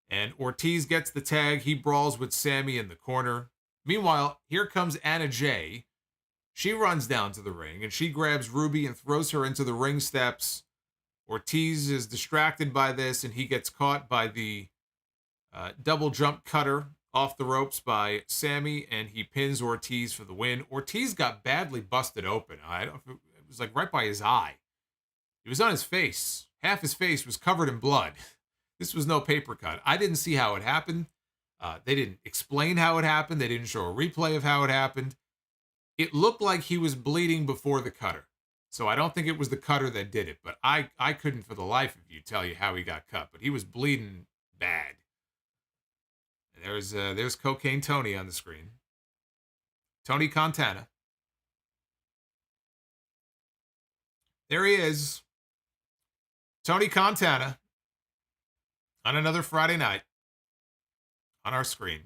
And Ortiz gets the tag. He brawls with Sammy in the corner. Meanwhile, here comes Anna Jay. She runs down to the ring, and she grabs Ruby and throws her into the ring steps. Ortiz is distracted by this, and he gets caught by the double jump cutter off the ropes by Sammy, and he pins Ortiz for the win. Ortiz got badly busted open. It was like right by his eye. It was on his face. Half his face was covered in blood. This was no paper cut. I didn't see how it happened. They didn't explain how it happened. They didn't show a replay of how it happened. It looked like he was bleeding before the cutter. So I don't think it was the cutter that did it, but I couldn't for the life of you tell you how he got cut, but he was bleeding bad. And there's Cocaine Tony on the screen. Tony Montana. There he is. Tony Montana on another Friday night on our screen.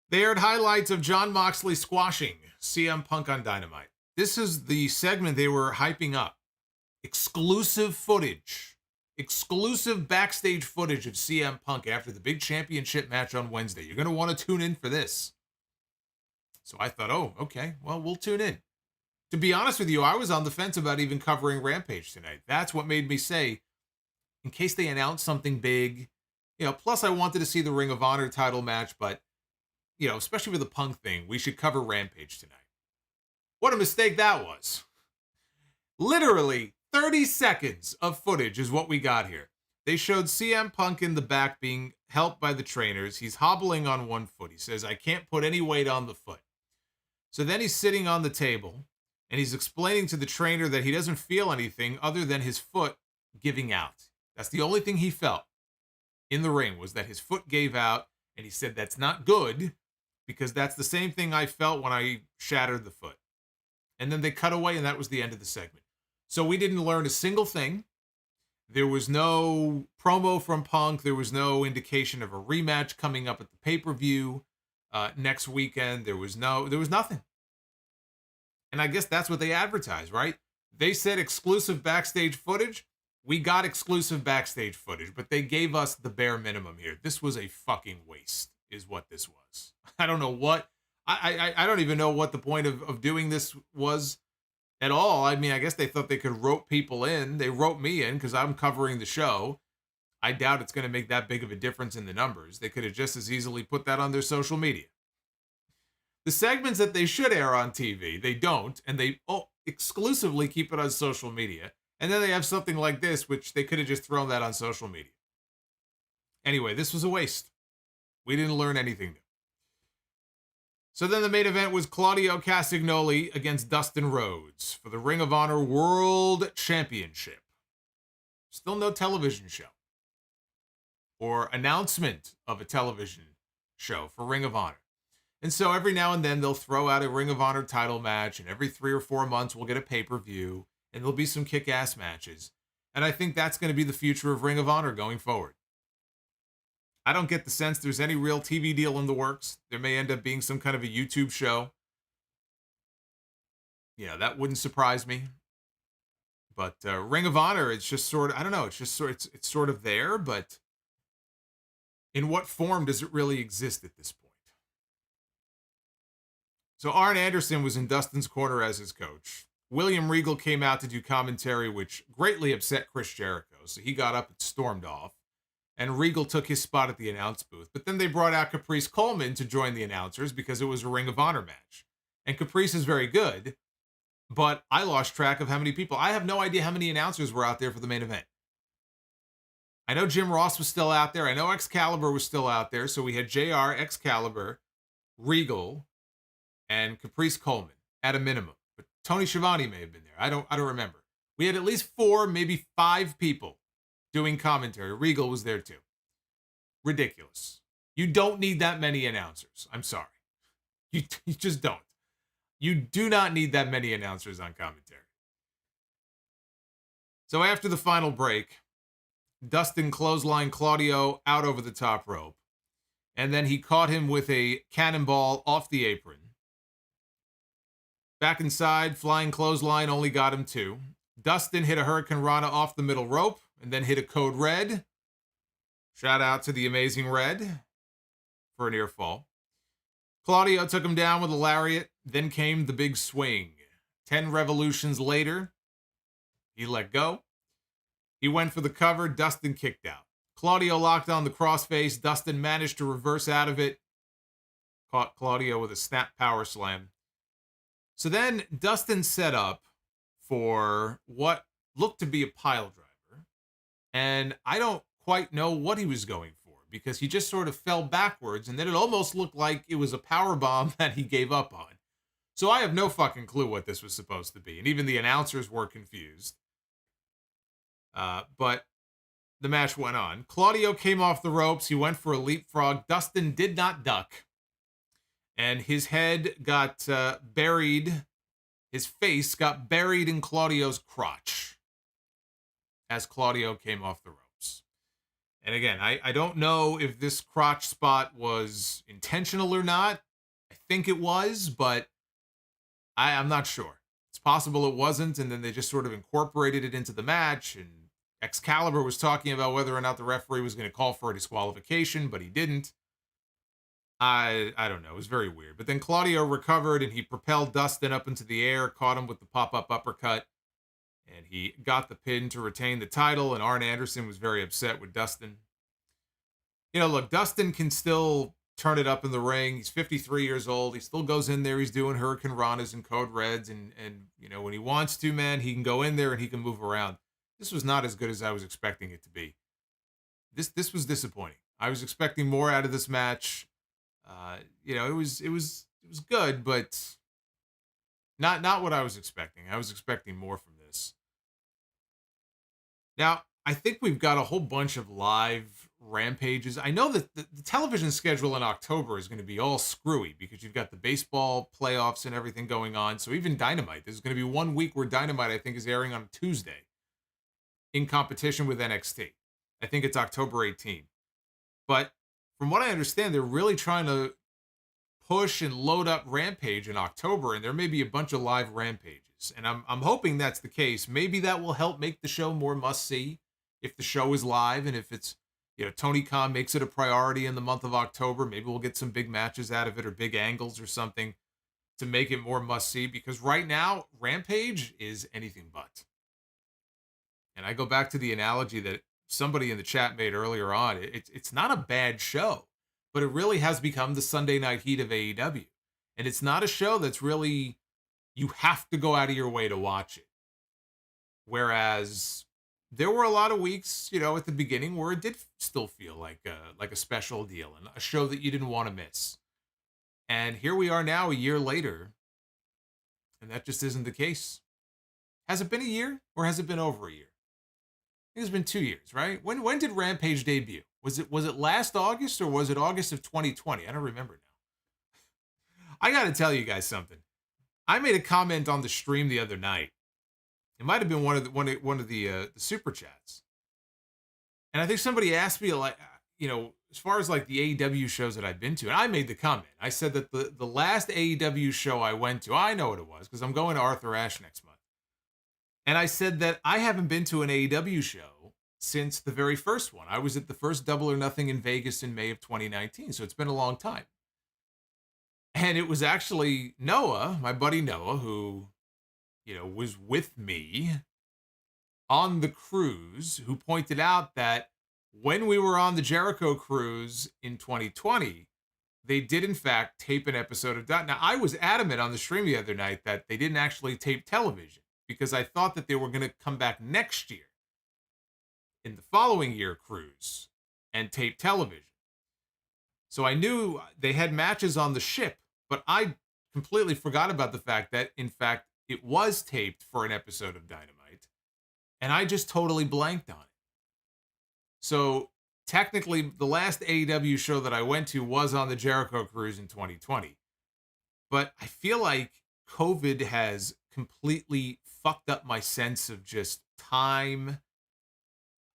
They aired highlights of Jon Moxley squashing CM Punk on Dynamite. This is the segment they were hyping up. Exclusive footage. Exclusive backstage footage of CM Punk after the big championship match on Wednesday. You're going to want to tune in for this. So I thought, oh, okay, well, we'll tune in. To be honest with you, I was on the fence about even covering Rampage tonight. That's what made me say, in case they announce something big, plus I wanted to see the Ring of Honor title match, but, especially with the Punk thing, we should cover Rampage tonight. What a mistake that was. Literally 30 seconds of footage is what we got here. They showed CM Punk in the back being helped by the trainers. He's hobbling on one foot. He says, I can't put any weight on the foot. So then he's sitting on the table, and he's explaining to the trainer that he doesn't feel anything other than his foot giving out. That's the only thing he felt in the ring, was that his foot gave out, and he said, that's not good, because that's the same thing I felt when I shattered the foot. And then they cut away, and that was the end of the segment. So we didn't learn a single thing. There was no promo from Punk. There was no indication of a rematch coming up at the pay-per-view next weekend. There was nothing. And I guess that's what they advertise, right? They said exclusive backstage footage. We got exclusive backstage footage, but they gave us the bare minimum here. This was a fucking waste, is what this was. I don't know what. I don't even know what the point of doing this was at all. I mean, I guess they thought they could rope people in. They roped me in because I'm covering the show. I doubt it's going to make that big of a difference in the numbers. They could have just as easily put that on their social media. The segments that they should air on TV, they don't, and they exclusively keep it on social media. And then they have something like this, which they could have just thrown that on social media. Anyway, this was a waste. We didn't learn anything new. So then the main event was Claudio Castagnoli against Dustin Rhodes for the Ring of Honor World Championship. Still no television show or announcement of a television show for Ring of Honor. And so every now and then they'll throw out a Ring of Honor title match, and every 3 or 4 months we'll get a pay-per-view, and there'll be some kick-ass matches. And I think that's going to be the future of Ring of Honor going forward. I don't get the sense there's any real TV deal in the works. There may end up being some kind of a YouTube show. Yeah, that wouldn't surprise me. But Ring of Honor, it's just sort of, I don't know, it's sort of there, but in what form does it really exist at this point? So Arn Anderson was in Dustin's corner as his coach. William Regal came out to do commentary, which greatly upset Chris Jericho, so he got up and stormed off. And Regal took his spot at the announce booth. But then they brought out Caprice Coleman to join the announcers because it was a Ring of Honor match. And Caprice is very good, but I lost track of how many people. I have no idea how many announcers were out there for the main event. I know Jim Ross was still out there. I know Excalibur was still out there. So we had JR, Excalibur, Regal, and Caprice Coleman at a minimum. But Tony Schiavone may have been there. I don't remember. We had at least 4, maybe 5 people doing commentary. Regal was there too. Ridiculous. You don't need that many announcers. I'm sorry. You just don't. You do not need that many announcers on commentary. So after the final break, Dustin clotheslined Claudio out over the top rope. And then he caught him with a cannonball off the apron. Back inside, flying clothesline only got him 2. Dustin hit a Hurricane Rana off the middle rope and then hit a Code Red. Shout out to the Amazing Red for a near fall. Claudio took him down with a lariat. Then came the big swing. 10 revolutions later, he let go. He went for the cover. Dustin kicked out. Claudio locked on the crossface. Dustin managed to reverse out of it. Caught Claudio with a snap power slam. So then Dustin set up for what looked to be a pile driver. And I don't quite know what he was going for because he just sort of fell backwards. And then it almost looked like it was a power bomb that he gave up on. So I have no fucking clue what this was supposed to be. And even the announcers were confused. But the match went on. Claudio came off the ropes. He went for a leapfrog. Dustin did not duck. And his head got buried. His face got buried in Claudio's crotch as Claudio came off the ropes. And again, I don't know if this crotch spot was intentional or not. I think it was, but I'm not sure. It's possible it wasn't, and then they just sort of incorporated it into the match, and Excalibur was talking about whether or not the referee was going to call for a disqualification, but he didn't. I don't know. It was very weird. But then Claudio recovered, and he propelled Dustin up into the air, caught him with the pop-up uppercut, and he got the pin to retain the title, and Arn Anderson was very upset with Dustin. You know, look, Dustin can still turn it up in the ring. He's 53 years old. He still goes in there. He's doing Hurricane Ranas and Code Reds, and you know, when he wants to, man, he can go in there and he can move around. This was not as good as I was expecting it to be. This was disappointing. I was expecting more out of this match. You know, it was good, but not what I was expecting. I was expecting more from this. Now, I think we've got a whole bunch of live rampages. I know that the television schedule in October is going to be all screwy because you've got the baseball playoffs and everything going on. So even Dynamite, there's going to be 1 week where Dynamite, I think, is airing on Tuesday in competition with NXT. I think it's October 18th. But from what I understand, they're really trying to push and load up Rampage in October, and there may be a bunch of live Rampages. And I'm hoping that's the case. Maybe that will help make the show more must-see if the show is live, and if it's, Tony Khan makes it a priority in the month of October. Maybe we'll get some big matches out of it or big angles or something to make it more must-see, because right now, Rampage is anything but. And I go back to the analogy that somebody in the chat made earlier on. It's not a bad show, but it really has become the Sunday night heat of AEW. And it's not a show that's really, you have to go out of your way to watch it. Whereas there were a lot of weeks, at the beginning where it did still feel like a special deal and a show that you didn't want to miss. And here we are now, a year later, and that just isn't the case. Has it been a year, or has it been over a year? I think it's been 2 years, right? When did Rampage debut? Was it last August, or was it August of 2020? I don't remember now. I got to tell you guys something. I made a comment on the stream the other night. It might have been one of the super chats, and I think somebody asked me, like, as far as like the AEW shows that I've been to, and I made the comment. I said that the last AEW show I went to, I know what it was because I'm going to Arthur Ashe next month. And I said that I haven't been to an AEW show since the very first one. I was at the first Double or Nothing in Vegas in May of 2019, so it's been a long time. And it was actually Noah, my buddy Noah, who, was with me on the cruise, who pointed out that when we were on the Jericho cruise in 2020, they did, in fact, tape an episode of Now, I was adamant on the stream the other night that they didn't actually tape television, because I thought that they were going to come back next year in the following year cruise and tape television. So I knew they had matches on the ship, but I completely forgot about the fact that, in fact, it was taped for an episode of Dynamite, and I just totally blanked on it. So technically, the last AEW show that I went to was on the Jericho cruise in 2020. But I feel like COVID has completely fucked up my sense of just time.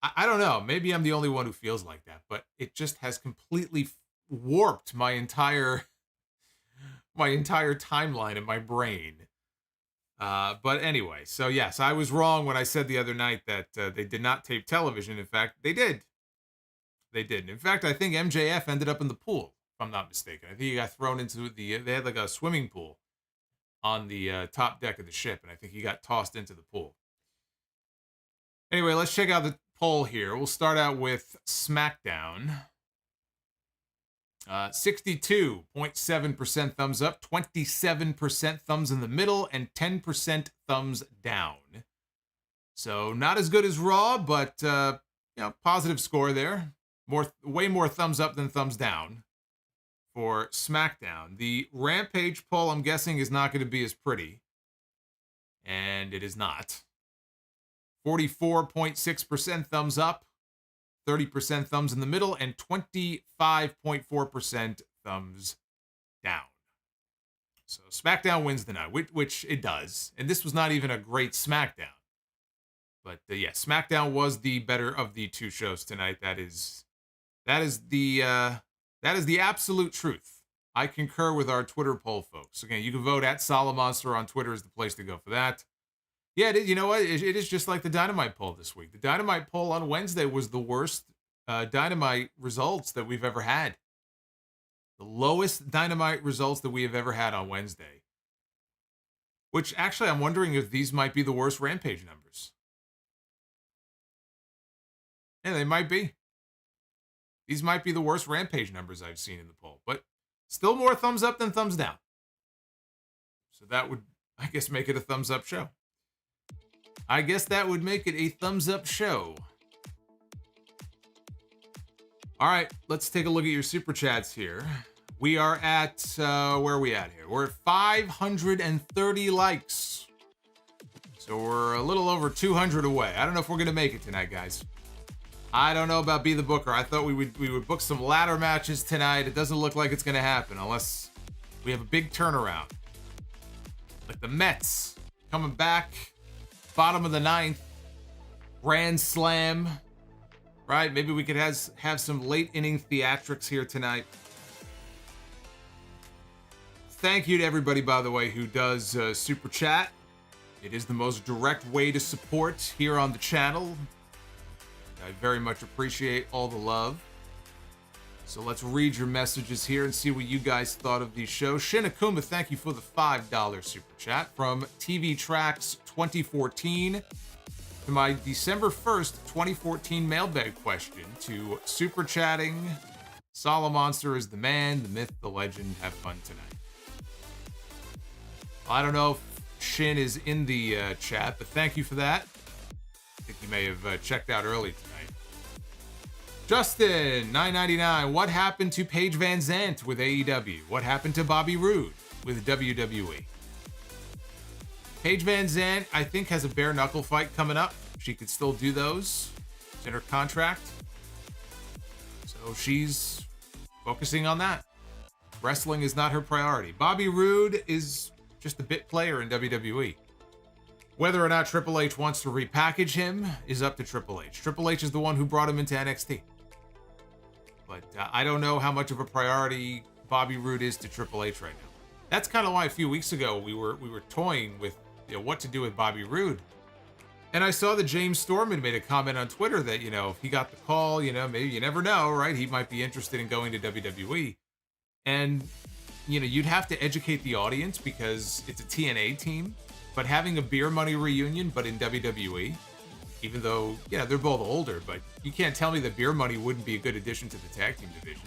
I don't know. Maybe I'm the only one who feels like that, but it just has completely warped my entire timeline in my brain. But anyway, so yes, I was wrong when I said the other night that they did not tape television. In fact, they did. They did. In fact, I think MJF ended up in the pool, if I'm not mistaken. I think he got thrown into they had like a swimming pool on the top deck of the ship, and I think he got tossed into the pool. Anyway, let's check out the poll here. We'll start out with SmackDown. 62.7% thumbs up, 27% thumbs in the middle, and 10% thumbs down. So not as good as Raw, but positive score there. Way more thumbs up than thumbs down for SmackDown. The Rampage poll, I'm guessing, is not going to be as pretty, and it is not. 44.6% thumbs up, 30% thumbs in the middle, and 25.4% thumbs down. So SmackDown wins the night, which it does. And this was not even a great SmackDown. But yeah, SmackDown was the better of the two shows tonight. That is the absolute truth. I concur with our Twitter poll, folks. Again, you can vote at Solomonster on Twitter is the place to go for that. Yeah, you know what? It is just like the Dynamite poll this week. The Dynamite poll on Wednesday was the worst Dynamite results that we've ever had. The lowest Dynamite results that we have ever had on Wednesday. Which, actually, I'm wondering if these might be the worst Rampage numbers. Yeah, they might be. These might be the worst Rampage numbers I've seen in the poll. But still more thumbs up than thumbs down. So that would, I guess, make it a thumbs up show. I guess that would make it a thumbs up show. All right, let's take a look at your super chats here. We are at, where are we at here? We're at 530 likes. So we're a little over 200 away. I don't know if we're going to make it tonight, guys. I don't know about Be the Booker. I thought we would book some ladder matches tonight. It doesn't look like it's going to happen unless we have a big turnaround. Like the Mets coming back. Bottom of the ninth, grand slam, right? Maybe we could have some late inning theatrics here tonight. thank you to everybody, by the way, who does Super Chat. It is the most direct way to support here on the channel. I very much appreciate all the love. So let's read your messages here and see what you guys thought of the show. Shinakuma, thank you for the $5 Super Chat. From TV Tracks 2014 to my December 1st, 2014 mailbag question to Super Chatting. Solomonster is the man, the myth, the legend. Have fun tonight. I don't know if Shin is in the chat, but thank you for that. I think you may have checked out early tonight. Justin, $9.99. What happened to Paige Van Zandt with AEW? What happened to Bobby Roode with WWE? Paige Van Zandt, I think, has a bare knuckle fight coming up. She could still do those. It's in her contract. So she's focusing on that. Wrestling is not her priority. Bobby Roode is just a bit player in WWE. Whether or not Triple H wants to repackage him is up to Triple H. Triple H is the one who brought him into NXT. But I don't know how much of a priority Bobby Roode is to Triple H right now. That's kind of why a few weeks ago we were toying with what to do with Bobby Roode. And I saw that James Storm had made a comment on Twitter that, if he got the call, maybe you never know, right? He might be interested in going to WWE. And, you'd have to educate the audience because it's a TNA team. But having a beer money reunion, but in WWE, even though, they're both older, but you can't tell me that beer money wouldn't be a good addition to the tag team division.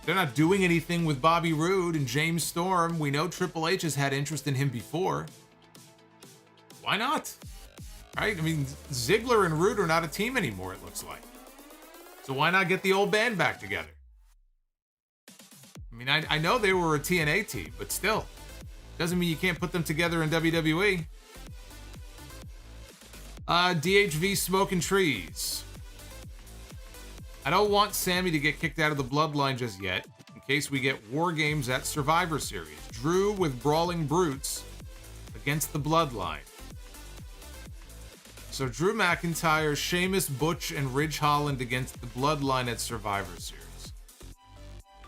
They're not doing anything with Bobby Roode and James Storm. We know Triple H has had interest in him before. Why not? Right? I mean, Ziggler and Roode are not a team anymore, it looks like. So why not get the old band back together? I mean, I know they were a TNA team, but still. Doesn't mean you can't put them together in WWE. DHV Smoking Trees. I don't want Sami to get kicked out of the bloodline just yet, in case we get War Games at Survivor Series. Drew with Brawling Brutes against the bloodline. So Drew McIntyre, Sheamus, Butch, and Ridge Holland against the bloodline at Survivor Series.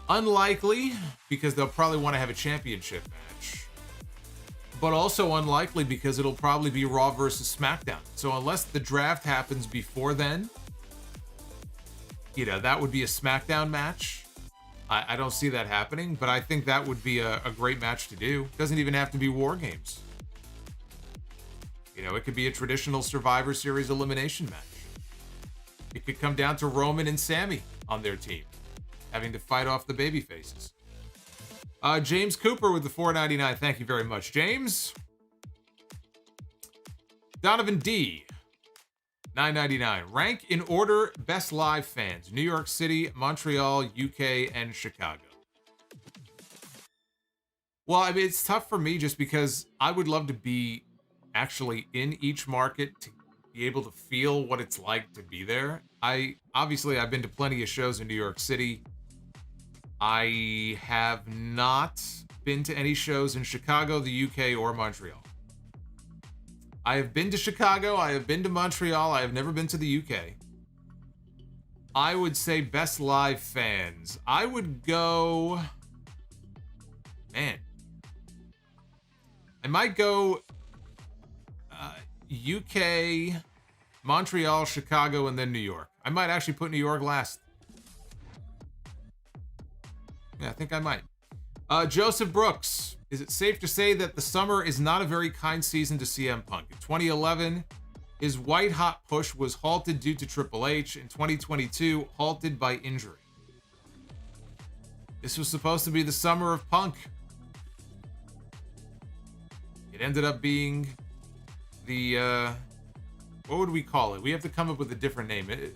Unlikely, because they'll probably want to have a championship match. But also unlikely because it'll probably be Raw versus SmackDown. So unless the draft happens before then, that would be a SmackDown match. I don't see that happening, but I think that would be a great match to do. Doesn't even have to be War Games. It could be a traditional Survivor Series elimination match. It could come down to Roman and Sami on their team, having to fight off the baby faces. James Cooper with the $4.99. Thank you very much, James. Donovan D, $9.99. Rank in order best live fans: New York City, Montreal, UK, and Chicago. Well, I mean, it's tough for me just because I would love to be actually in each market to be able to feel what it's like to be there. I've been to plenty of shows in New York City. I have not been to any shows in Chicago, the UK, or Montreal. I have been to Chicago. I have been to Montreal. I have never been to the UK. I would say best live fans. I would go... Man. I might go UK, Montreal, Chicago, and then New York. I might actually put New York last. Yeah, I think I might. Joseph Brooks. Is it safe to say that the summer is not a very kind season to CM Punk? In 2011, his white-hot push was halted due to Triple H. In 2022, halted by injury. This was supposed to be the summer of Punk. It ended up being the, what would we call it? We have to come up with a different name. The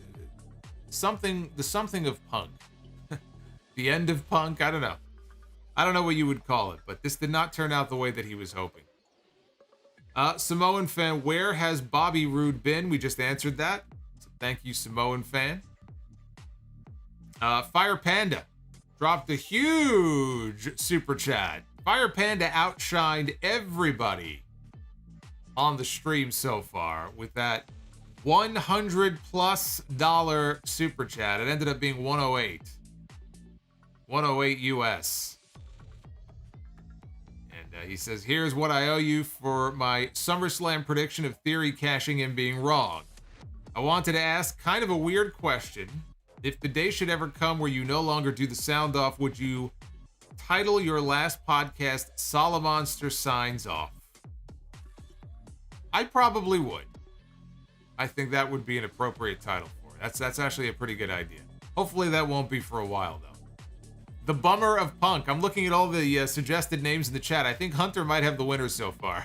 something of Punk. The end of Punk? I don't know. I don't know what you would call it, but this did not turn out the way that he was hoping. Samoan fan, where has Bobby Roode been? We just answered that. So thank you, Samoan fan. Fire Panda dropped a huge super chat. Fire Panda outshined everybody on the stream so far with that $100+ super chat. It ended up being 108. 108 US. He says, here's what I owe you for my SummerSlam prediction of Theory cashing in being wrong. I wanted to ask kind of a weird question. If the day should ever come where you no longer do the sound off, would you title your last podcast Solomonster Signs Off? I probably would. I think that would be an appropriate title for it. That's actually a pretty good idea. Hopefully that won't be for a while, though. The Bummer of Punk. I'm looking at all the suggested names in the chat. I think Hunter might have the winner so far.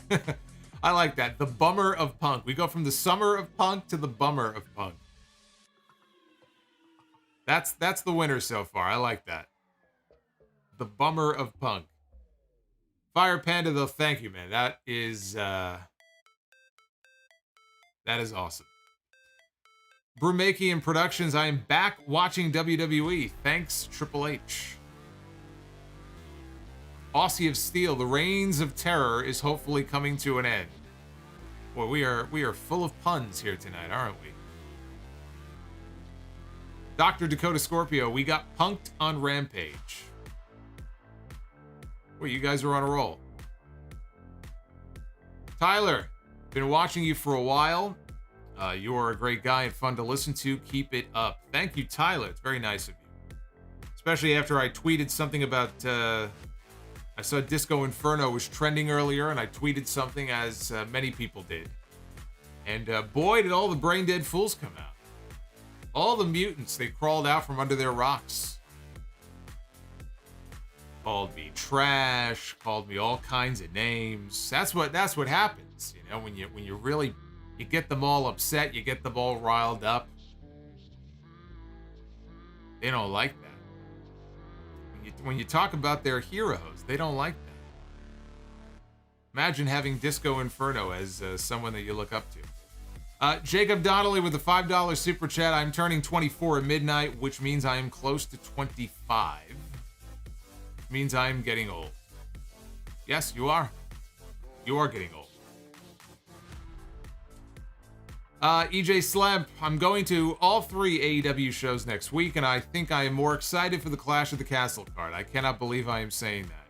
I like that. The Bummer of Punk. We go from the Summer of Punk to the Bummer of Punk. That's the winner so far. I like that. The Bummer of Punk. Fire Panda, though, thank you, man. That is awesome. Brumakian Productions, I am back watching WWE. Thanks, Triple H. Aussie of Steel, the reigns of terror is hopefully coming to an end. Boy, we are full of puns here tonight, aren't we? Dr. Dakota Scorpio, we got punked on Rampage. Well, you guys are on a roll. Tyler, been watching you for a while. You are a great guy and fun to listen to. Keep it up. Thank you, Tyler. It's very nice of you. Especially after I tweeted something about... I saw Disco Inferno was trending earlier, and I tweeted something, as many people did. And boy, did all the brain dead fools come out. All the mutants, they crawled out from under their rocks. Called me trash, called me all kinds of names. That's what happens, you know, when you really... You get them all upset, you get them all riled up. They don't like that. When you talk about their heroes, they don't like that. Imagine having Disco Inferno as someone that you look up to. Jacob Donnelly with a $5 super chat. I'm turning 24 at midnight, which means I am close to 25. Which means I am getting old. Yes, you are. You are getting old. EJ Slamp, I'm going to all 3 AEW shows next week, and I think I am more excited for the Clash of the Castle card. I cannot believe I am saying that.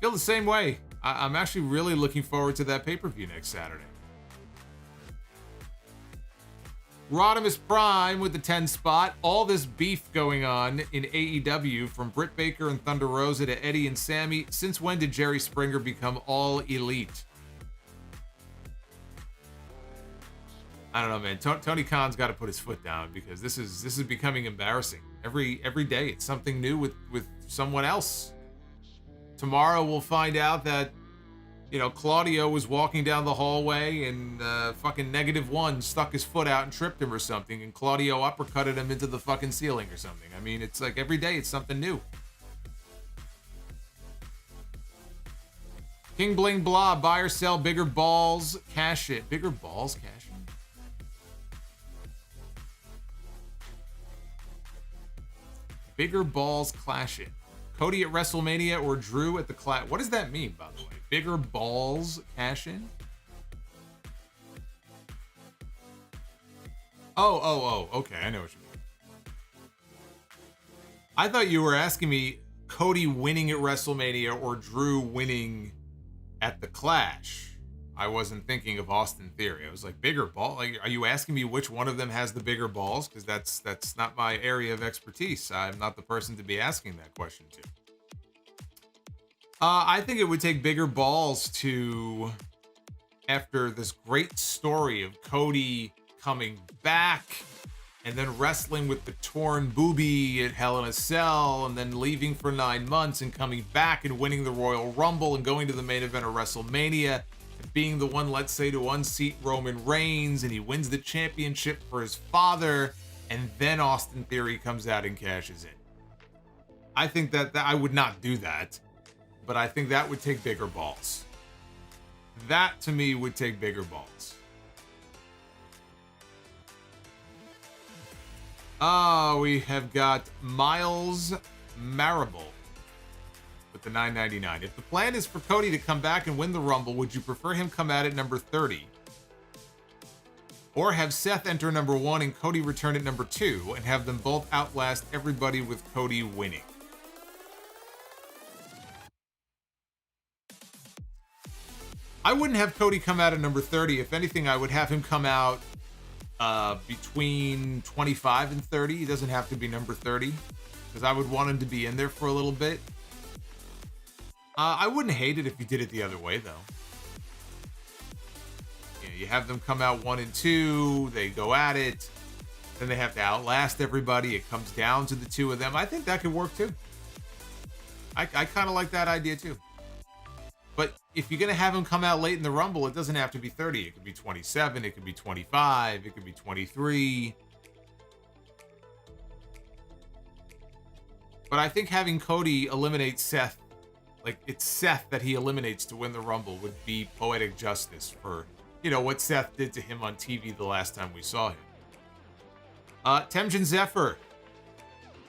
Feel the same way. I'm actually really looking forward to that pay-per-view next Saturday. Rodimus Prime with the 10 spot. All this beef going on in AEW, from Britt Baker and Thunder Rosa to Eddie and Sami. Since when did Jerry Springer become all elite? I don't know, man. Tony Khan's got to put his foot down, because this is becoming embarrassing. Every day it's something new with someone else. Tomorrow we'll find out that, you know, Claudio was walking down the hallway and fucking -1 stuck his foot out and tripped him or something, and Claudio uppercutted him into the fucking ceiling or something. I mean, it's like every day it's something new. King Bling Blah, buy or sell, bigger balls, cash it. Bigger balls, cash it. Bigger balls, clash it. Cody at WrestleMania or Drew at the Clash. What does that mean, by the way? Bigger balls, cash in? Oh, okay, I know what you mean. I thought you were asking me Cody winning at WrestleMania or Drew winning at the Clash. I wasn't thinking of Austin Theory. I was like, bigger ball? Like, are you asking me which one of them has the bigger balls? Because that's not my area of expertise. I'm not the person to be asking that question to. I think it would take bigger balls to, after this great story of Cody coming back and then wrestling with the torn boobie at Hell in a Cell, and then leaving for 9 months and coming back and winning the Royal Rumble and going to the main event of WrestleMania, being the one, let's say, to unseat Roman Reigns, and he wins the championship for his father, and then Austin Theory comes out and cashes in. I think that I would not do that, but I think that would take bigger balls. That, to me, would take bigger balls. We have got Miles Marable with the $9.99. If the plan is for Cody to come back and win the Rumble, would you prefer him come out at number 30? Or have Seth enter number 1 and Cody return at number 2, and have them both outlast everybody with Cody winning? I wouldn't have Cody come out at number 30. If anything, I would have him come out between 25 and 30. He doesn't have to be number 30 because I would want him to be in there for a little bit. I wouldn't hate it if you did it the other way, though. You have them come out 1 and 2. They go at it. Then they have to outlast everybody. It comes down to the two of them. I think that could work, too. I kind of like that idea, too. But if you're going to have him come out late in the Rumble, it doesn't have to be 30. It could be 27. It could be 25. It could be 23. But I think having Cody eliminate Seth, like it's Seth that he eliminates to win the Rumble, would be poetic justice for, what Seth did to him on TV the last time we saw him. Temjin Zephyr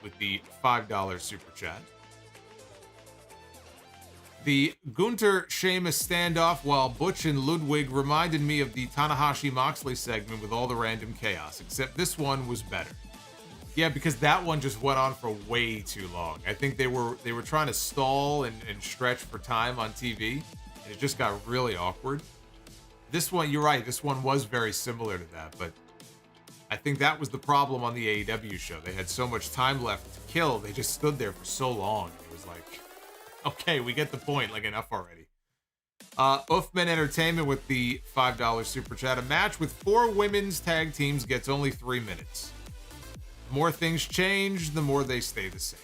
with the $5 super chat. The Gunther Sheamus standoff while Butch and Ludwig reminded me of the Tanahashi Moxley segment with all the random chaos, except this one was better. Yeah, because that one just went on for way too long. I think they were trying to stall and stretch for time on TV, and it just got really awkward. This one, you're right, this one was very similar to that, but I think that was the problem on the AEW show. They had so much time left to kill, they just stood there for so long. It was like, okay, we get the point, like enough already. Uffman Entertainment with the $5 super chat. A match with 4 women's tag teams gets only 3 minutes. The more things change, the more they stay the same.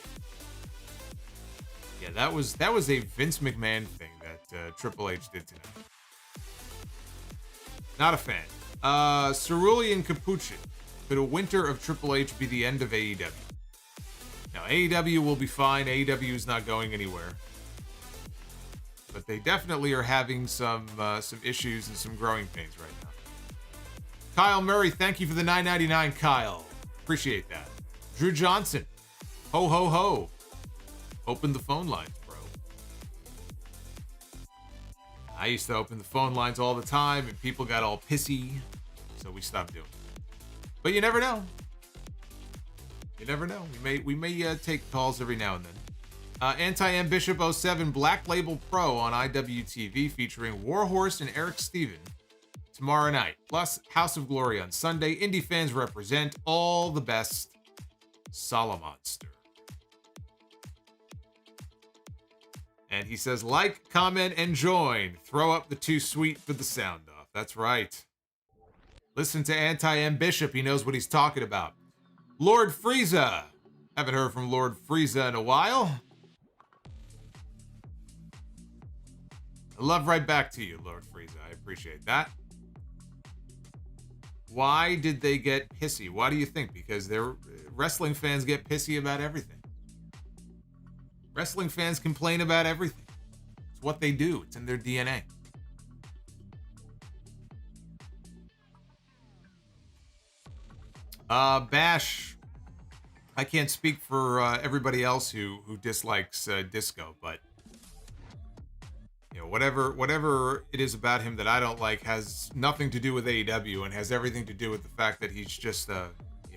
Yeah, that was a Vince McMahon thing that Triple H did tonight. Not a fan. Cerulean Capuchin. Could a winter of Triple H be the end of AEW? Now, AEW will be fine. AEW is not going anywhere. But they definitely are having some issues and some growing pains right now. Kyle Murray, thank you for the $9.99, Kyle. Appreciate that. Drew Johnson. Ho, ho, ho. Open the phone lines, bro. I used to open the phone lines all the time, and people got all pissy, so we stopped doing it. But you never know. You never know. We may take calls every now and then. Anti-M Bishop 07 Black Label Pro on IWTV featuring Warhorse and Eric Steven tomorrow night. Plus House of Glory on Sunday. Indie fans represent. All the best. Solomonster. And he says, like, comment, and join. Throw up the too sweet for the sound off. That's right. Listen to Anti-M Bishop. He knows what he's talking about. Lord Frieza. Haven't heard from Lord Frieza in a while. Love right back to you, Lord Frieza. I appreciate that. Why did they get pissy? Why do you think? Because wrestling fans get pissy about everything. Wrestling fans complain about everything. It's what they do. It's in their DNA. Bash. I can't speak for everybody else who dislikes Disco, but whatever it is about him that I don't like has nothing to do with AEW and has everything to do with the fact that he's just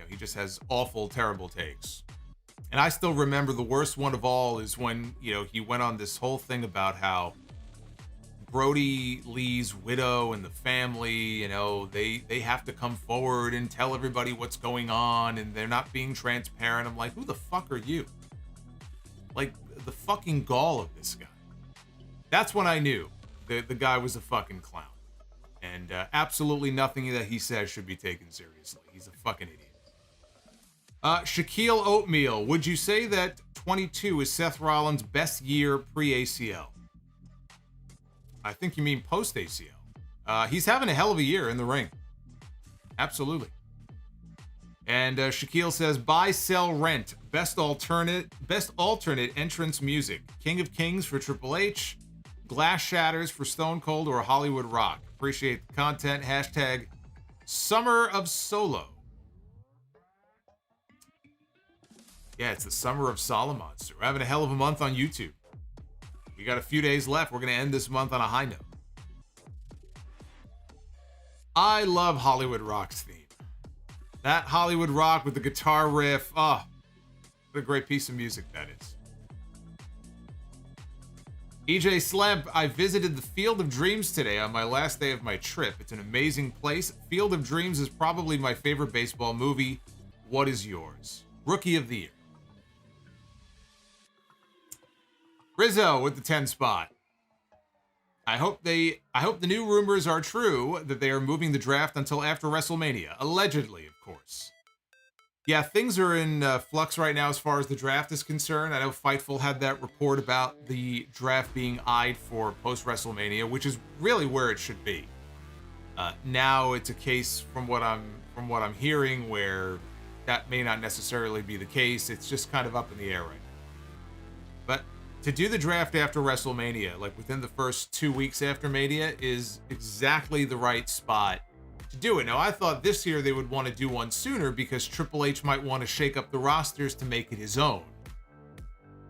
he just has awful, terrible takes. And I still remember the worst one of all is when, he went on this whole thing about how Brody Lee's widow and the family, they have to come forward and tell everybody what's going on and they're not being transparent. I'm like, who the fuck are you? Like, the fucking gall of this guy. That's when I knew the guy was a fucking clown. And absolutely nothing that he says should be taken seriously. He's a fucking idiot. Shaquille Oatmeal, would you say that 22 is Seth Rollins' best year pre-ACL? I think you mean post-ACL. He's having a hell of a year in the ring. Absolutely. And Shaquille says, buy, sell, rent. Best alternate entrance music. King of Kings for Triple H. Glass Shatters for Stone Cold or Hollywood Rock. Appreciate the content. Hashtag Summer of Solo. Yeah, it's the Summer of Solomonster. We're having a hell of a month on YouTube. We got a few days left. We're going to end this month on a high note. I love Hollywood Rock's theme. That Hollywood Rock with the guitar riff. Oh, what a great piece of music that is. EJ Slamp, I visited the Field of Dreams today on my last day of my trip. It's an amazing place. Field of Dreams is probably my favorite baseball movie. What is yours? Rookie of the Year. Rizzo with the 10 spot. I hope the new rumors are true that they are moving the draft until after WrestleMania. Allegedly, of course. Yeah, things are in flux right now as far as the draft is concerned. I know Fightful had that report about the draft being eyed for post-WrestleMania, which is really where it should be. Now it's a case from what I'm hearing where that may not necessarily be the case. It's just kind of up in the air right now. But to do the draft after WrestleMania, like within the first 2 weeks after Mania, is exactly the right spot to do it. Now, I thought this year they would want to do one sooner because Triple H might want to shake up the rosters to make it his own.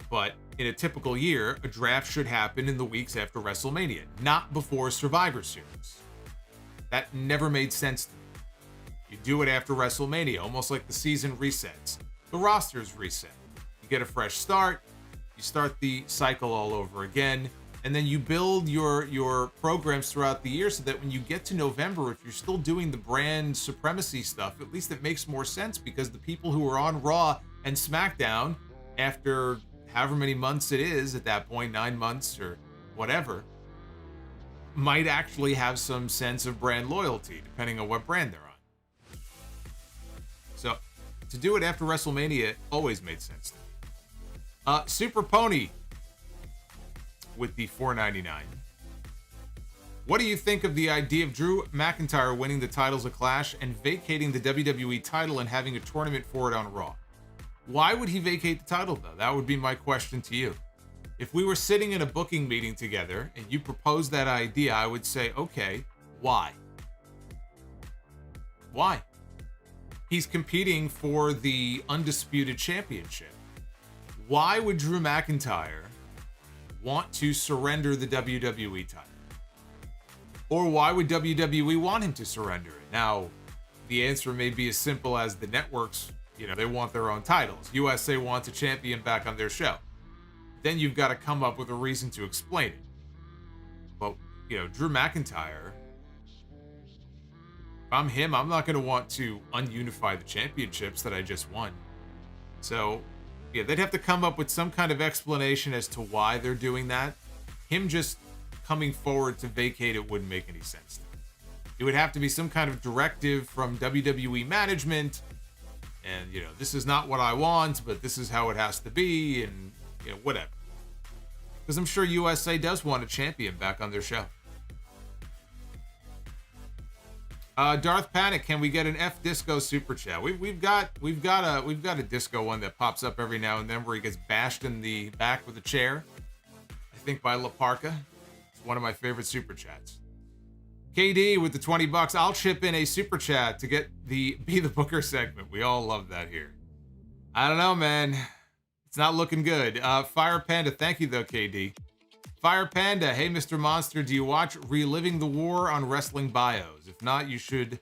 But in a typical year, a draft should happen in the weeks after WrestleMania, not before Survivor Series. That never made sense to me. You do it after WrestleMania, almost like the season resets. The rosters reset. You get a fresh start. You start the cycle all over again. And then you build your programs throughout the year so that when you get to November, if you're still doing the brand supremacy stuff, at least it makes more sense because the people who are on Raw and SmackDown after however many months it is at that point, 9 months or whatever, might actually have some sense of brand loyalty depending on what brand they're on. So to do it after WrestleMania always made sense to me. Super Pony with the $4.99. What do you think of the idea of Drew McIntyre winning the titles of Clash and vacating the WWE title and having a tournament for it on Raw? Why would he vacate the title, though? That would be my question to you. If we were sitting in a booking meeting together and you proposed that idea, I would say, okay, why? Why? He's competing for the undisputed championship. Why would Drew McIntyre want to surrender the WWE title? Or why would WWE want him to surrender it? Now, the answer may be as simple as the networks, they want their own titles. USA wants a champion back on their show. Then you've got to come up with a reason to explain it. But, Drew McIntyre, if I'm him, I'm not going to want to ununify the championships that I just won. So, yeah, they'd have to come up with some kind of explanation as to why they're doing that. Him just coming forward to vacate it wouldn't make any sense to me. It would have to be some kind of directive from WWE management, and, this is not what I want, but this is how it has to be, and, whatever. Because I'm sure USA does want a champion back on their show. Darth Panic, can we get an F Disco super chat? We've got a disco one that pops up every now and then where he gets bashed in the back with a chair. I think by La Parka. It's one of my favorite super chats. KD with the $20. I'll chip in a super chat to get the Be the Booker segment. We all love that here. I don't know, man. It's not looking good. Fire Panda, thank you though, KD. Fire Panda, hey Mr. Monster, do you watch Reliving the War on Wrestling Bios? If not, you should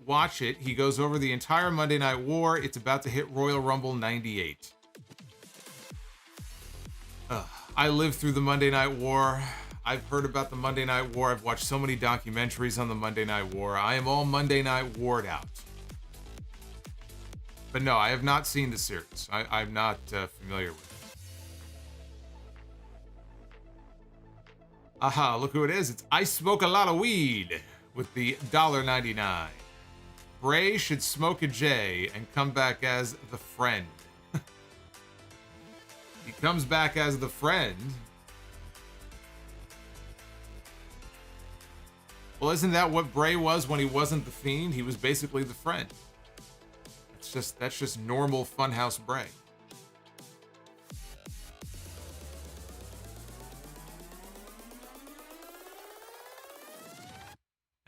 watch it. He goes over the entire Monday Night War. It's about to hit Royal Rumble 98. I lived through the Monday Night War. I've heard about the Monday Night War. I've watched so many documentaries on the Monday Night War. I am all Monday Night Warred out. But no, I have not seen the series. I'm not familiar with it. Aha, look who it is. It's I Smoke a Lot of Weed with the $1.99. Bray should smoke a J and come back as the friend. He comes back as the friend. Well, isn't that what Bray was when he wasn't the Fiend? He was basically the friend. That's just normal Funhouse Bray.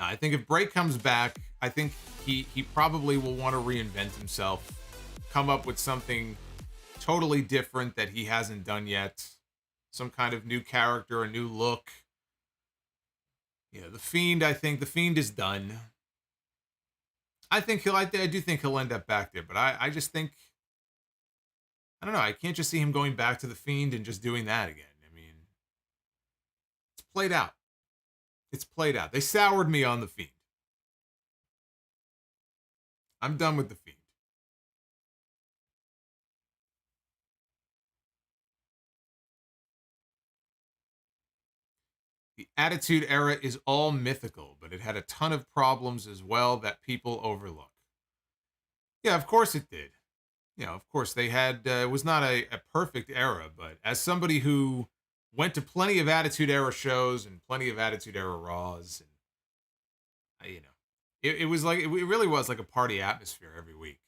I think if Bray comes back, I think he probably will want to reinvent himself, come up with something totally different that he hasn't done yet, some kind of new character, a new look. Yeah, the Fiend, I think the Fiend is done. I do think he'll end up back there, but I just think, I don't know, I can't just see him going back to the Fiend and just doing that again. I mean, played out. It's played out. They soured me on The Fiend. I'm done with The Fiend. The Attitude Era is all mythical, but it had a ton of problems as well that people overlook. Yeah, of course it did. You know, of course they had, it was not a perfect era, but as somebody who went to plenty of Attitude Era shows and plenty of Attitude Era Raws, and you know, it was like, it really was like a party atmosphere every week.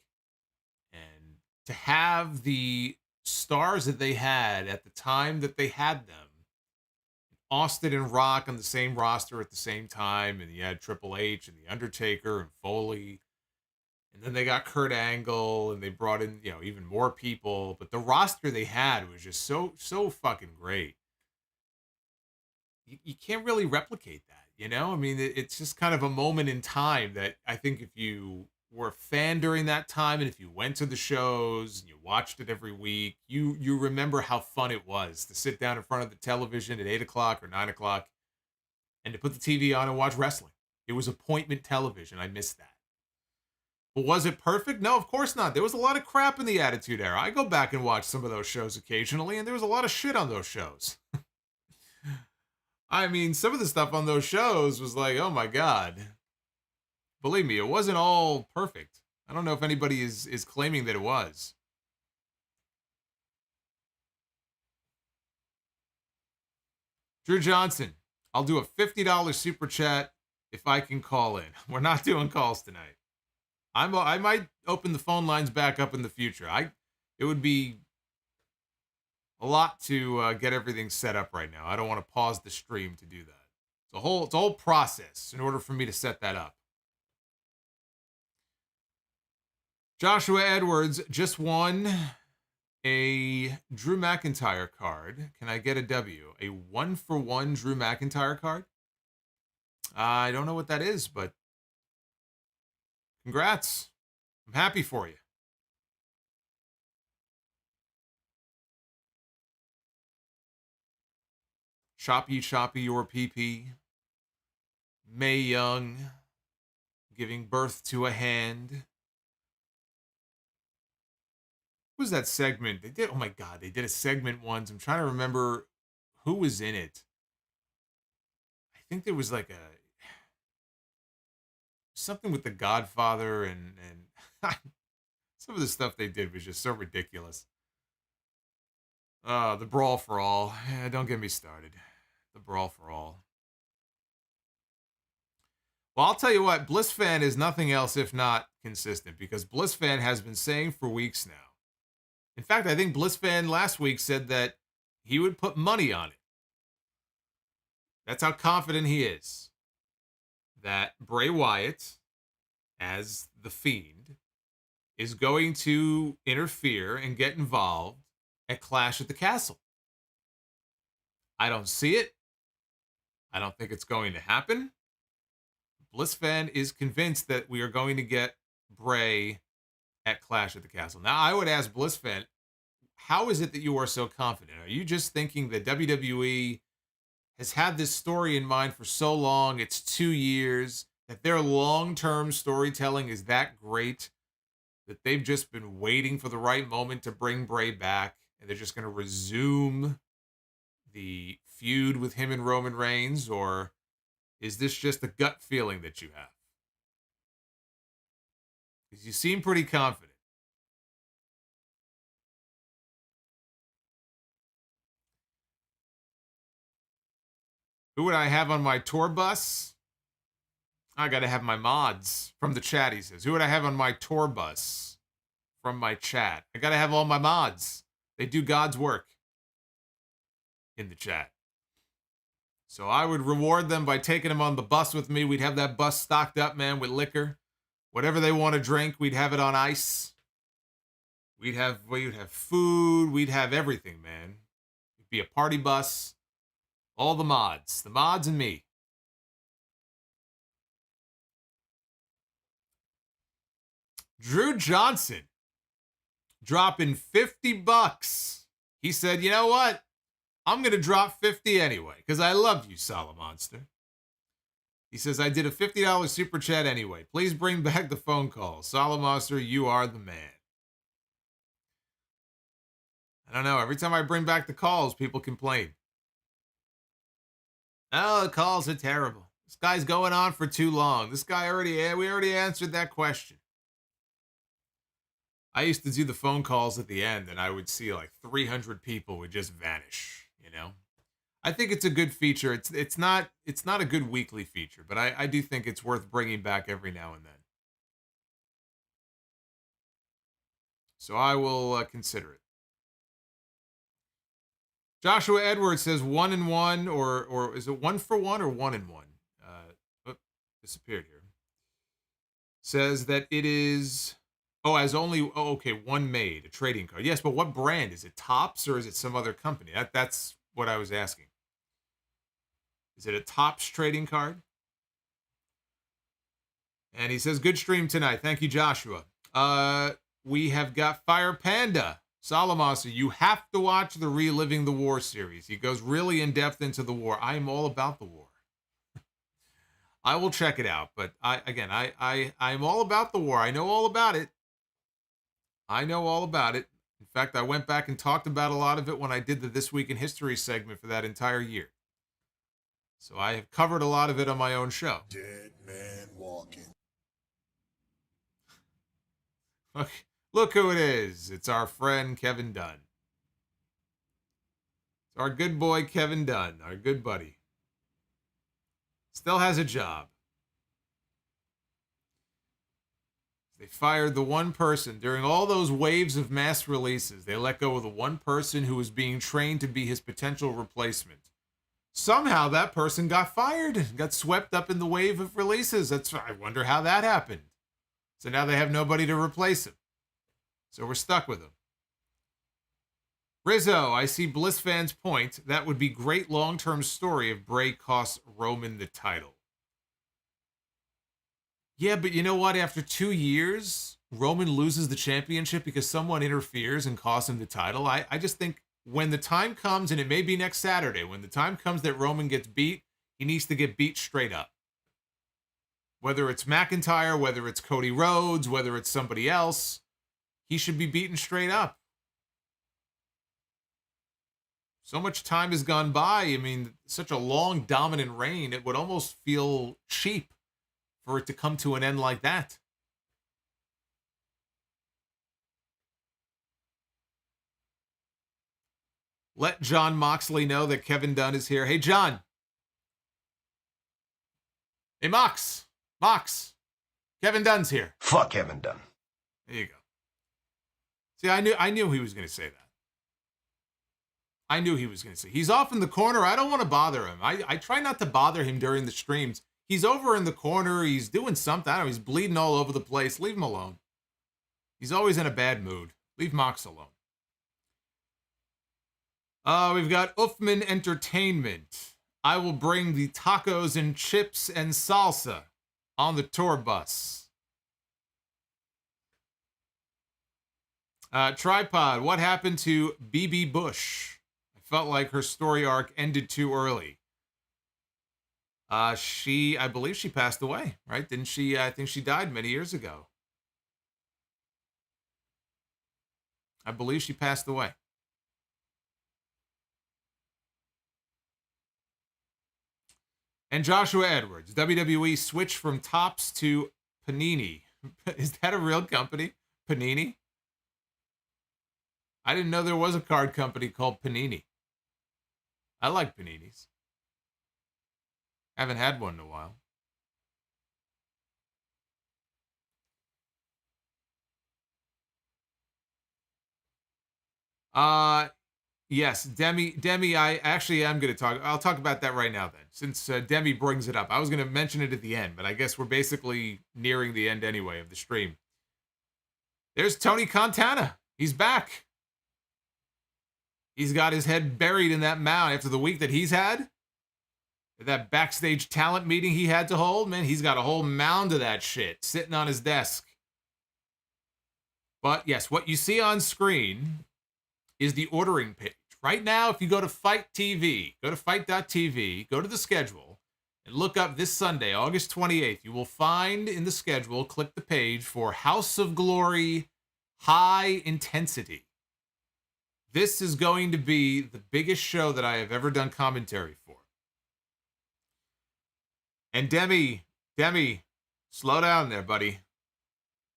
And to have the stars that they had at the time that they had them, Austin and Rock on the same roster at the same time, and you had Triple H and The Undertaker and Foley, and then they got Kurt Angle, and they brought in, you know, even more people, but the roster they had was just so fucking great. You can't really replicate that, you know? I mean, it's just kind of a moment in time that I think if you were a fan during that time, and if you went to the shows and you watched it every week, you remember how fun it was to sit down in front of the television at 8 o'clock or 9 o'clock and to put the TV on and watch wrestling. It was appointment television. I missed that. But was it perfect? No, of course not. There was a lot of crap in the Attitude Era. I go back and watch some of those shows occasionally, and there was a lot of shit on those shows. I mean, some of the stuff on those shows was like, oh my God. Believe me, it wasn't all perfect. I don't know if anybody is claiming that it was. Drew Johnson, I'll do a $50 super chat if I can call in. We're not doing calls tonight. I might open the phone lines back up in the future. It would be a lot to get everything set up right now. I don't want to pause the stream to do that. It's a whole process in order for me to set that up. Joshua Edwards just won a Drew McIntyre card. Can I get a W? A 1-for-1 Drew McIntyre card? I don't know what that is, but congrats. I'm happy for you. Choppy your PP. Mae Young giving birth to a hand. What was that segment? They did, oh my God, they did a segment once. I'm trying to remember who was in it. I think there was like something with the Godfather and some of the stuff they did was just so ridiculous. The Brawl for All. Don't get me started. The Brawl for All. Well, I'll tell you what, BlissFan is nothing else if not consistent, because BlissFan has been saying for weeks now. In fact, I think BlissFan last week said that he would put money on it. That's how confident he is. That Bray Wyatt, as the Fiend, is going to interfere and get involved at Clash at the Castle. I don't see it. I don't think it's going to happen. BlissFan is convinced that we are going to get Bray at Clash at the Castle. Now, I would ask BlissFan, how is it that you are so confident? Are you just thinking that WWE has had this story in mind for so long, it's 2 years, that their long-term storytelling is that great, that they've just been waiting for the right moment to bring Bray back, and they're just going to resume the feud with him and Roman Reigns? Or is this just a gut feeling that you have? Because you seem pretty confident. Who would I have on my tour bus? I got to have my mods from the chat, he says. Who would I have on my tour bus from my chat? I got to have all my mods. They do God's work in the chat. So I would reward them by taking them on the bus with me. We'd have that bus stocked up, man, with liquor. Whatever they want to drink, we'd have it on ice. We'd have food. We'd have everything, man. It'd be a party bus. All the mods and me. Drew Johnson dropping $50. He said, you know what? I'm going to drop 50 anyway, because I love you, Solomonster. He says, I did a $50 super chat anyway. Please bring back the phone call. Solomonster, you are the man. I don't know. Every time I bring back the calls, people complain. Oh, the calls are terrible. This guy's going on for too long. We already answered that question. I used to do the phone calls at the end, and I would see like 300 people would just vanish, you know? I think it's a good feature. It's not a good weekly feature, but I do think it's worth bringing back every now and then. So I will consider it. Joshua Edwards says 1-1, or is it 1 for 1 or 1-1? Disappeared here. Says that it is, one made, a trading card. Yes, but what brand? Is it Topps or is it some other company? That's what I was asking. Is it a Topps trading card? And he says, good stream tonight. Thank you, Joshua. We have got Fire Panda. Solomonster, you have to watch the Reliving the War series. He goes really in depth into the war. I am all about the war. I will check it out, but I'm all about the war. I know all about it. In fact, I went back and talked about a lot of it when I did the This Week in History segment for that entire year. So I have covered a lot of it on my own show. Dead man walking. Look who it is. It's our friend Kevin Dunn. It's our good boy Kevin Dunn, our good buddy. Still has a job. They fired the one person during all those waves of mass releases. They let go of the one person who was being trained to be his potential replacement. Somehow that person got fired, got swept up in the wave of releases. I wonder how that happened. So now they have nobody to replace him. So we're stuck with him. Rizzo, I see Bliss fans point. That would be great long-term story if Bray costs Roman the title. Yeah, but you know what? After 2 years, Roman loses the championship because someone interferes and costs him the title. I just think when the time comes, and it may be next Saturday, when the time comes that Roman gets beat, he needs to get beat straight up. Whether it's McIntyre, whether it's Cody Rhodes, whether it's somebody else, he should be beaten straight up. So much time has gone by. I mean, such a long, dominant reign, it would almost feel cheap for it to come to an end like that. Let John Moxley know that Kevin Dunn is here. Hey, John. Hey, Mox. Kevin Dunn's here. Fuck Kevin Dunn. There you go. See, I knew he was going to say that. I knew he was going to say. He's off in the corner. I don't want to bother him. I try not to bother him during the streams. He's over in the corner. He's doing something. I don't know. He's bleeding all over the place. Leave him alone. He's always in a bad mood. Leave Mox alone. We've got Uffman Entertainment. I will bring the tacos and chips and salsa on the tour bus. Tripod, what happened to BB Bush? I felt like her story arc ended too early. I believe she passed away, right? Didn't she? I think she died many years ago. I believe she passed away. And Joshua Edwards, WWE switched from Topps to Panini. Is that a real company? Panini? I didn't know there was a card company called Panini. I like Paninis. Haven't had one in a while. Yes, Demi, I actually am going to I'll talk about that right now then, since Demi brings it up. I was going to mention it at the end, but I guess we're basically nearing the end anyway of the stream. There's Tony Montana. He's back. He's got his head buried in that mound after the week that he's had. That backstage talent meeting he had to hold, man, he's got a whole mound of that shit sitting on his desk. But yes, what you see on screen is the ordering page Right now, if you go to Fight TV, go to fight.tv, go to the schedule, and look up this Sunday, August 28th, you will find in the schedule, click the page for House of Glory High Intensity. This is going to be the biggest show that I have ever done commentary for. And Demi, slow down there, buddy.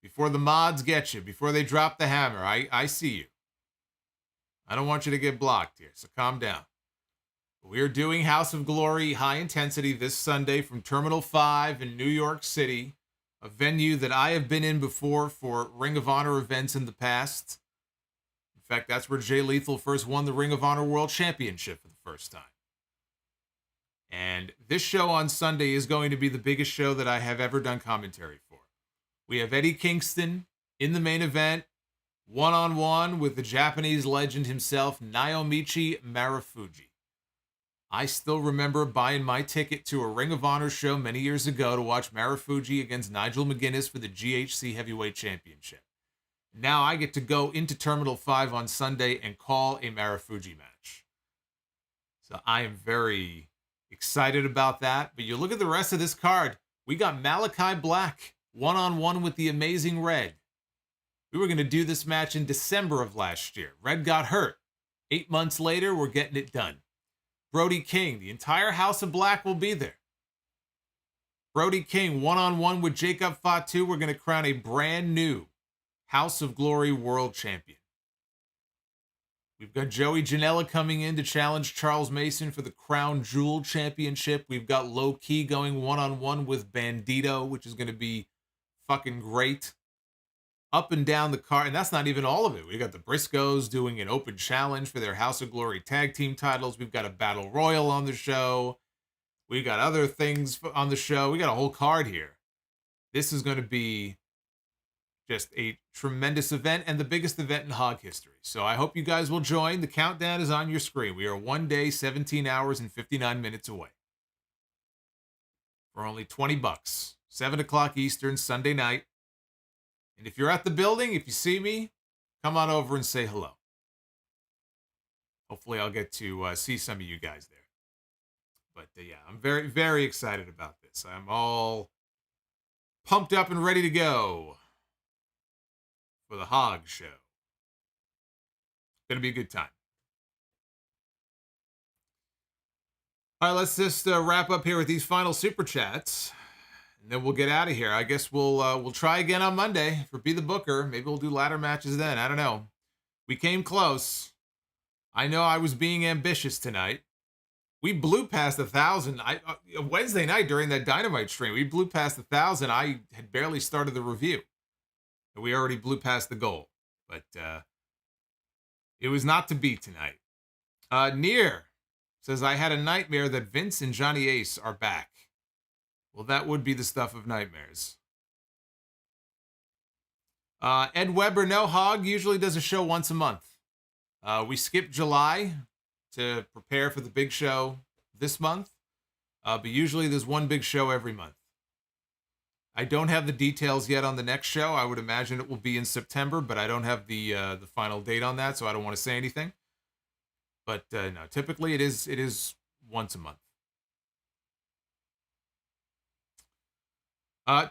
Before the mods get you, before they drop the hammer, I see you. I don't want you to get blocked here, so calm down. We're doing House of Glory High Intensity this Sunday from Terminal 5 in New York City, a venue that I have been in before for Ring of Honor events in the past. In fact, that's where Jay Lethal first won the Ring of Honor World Championship for the first time. And this show on Sunday is going to be the biggest show that I have ever done commentary for. We have Eddie Kingston in the main event, one-on-one with the Japanese legend himself, Naomichi Marufuji. I still remember buying my ticket to a Ring of Honor show many years ago to watch Marufuji against Nigel McGuinness for the GHC Heavyweight Championship. Now I get to go into Terminal 5 on Sunday and call a Marufuji match. So I am very excited about that. But you look at the rest of this card. We got Malachi Black one-on-one with the Amazing Red. We were going to do this match in December of last year. Red got hurt. 8 months later, we're getting it done. Brody King, the entire House of Black will be there. Brody King, one-on-one with Jacob Fatu. We're going to crown a brand new House of Glory World Champion. We've got Joey Janela coming in to challenge Charles Mason for the Crown Jewel Championship. We've got Low Key going one-on-one with Bandito, which is going to be fucking great. Up and down the card, and that's not even all of it. We got the Briscoes doing an open challenge for their House of Glory tag team titles. We've got a Battle Royal on the show. We got other things on the show. We got a whole card here. This is going to be just a tremendous event and the biggest event in Hog history. So I hope you guys will join. The countdown is on your screen. We are 1 day, 17 hours, and 59 minutes away. For only $20. 7 o'clock Eastern, Sunday night. And if you're at the building, if you see me, come on over and say hello. Hopefully I'll get to see some of you guys there. But yeah, I'm very, very excited about this. I'm all pumped up and ready to go for the Hog Show. Gonna be a good time. All right, let's just wrap up here with these final super chats. And then we'll get out of here. I guess we'll try again on Monday for Be the Booker. Maybe we'll do ladder matches then. I don't know. We came close. I know I was being ambitious tonight. We blew past 1,000. Wednesday night during that Dynamite stream, we blew past 1,000. I had barely started the review. And we already blew past the goal. But it was not to be tonight. Near says, I had a nightmare that Vince and Johnny Ace are back. Well, that would be the stuff of nightmares. Ed Weber, no Hog, usually does a show once a month. We skipped July to prepare for the big show this month. But usually there's one big show every month. I don't have the details yet on the next show. I would imagine it will be in September, but I don't have the final date on that, so I don't want to say anything. But no, typically it is once a month.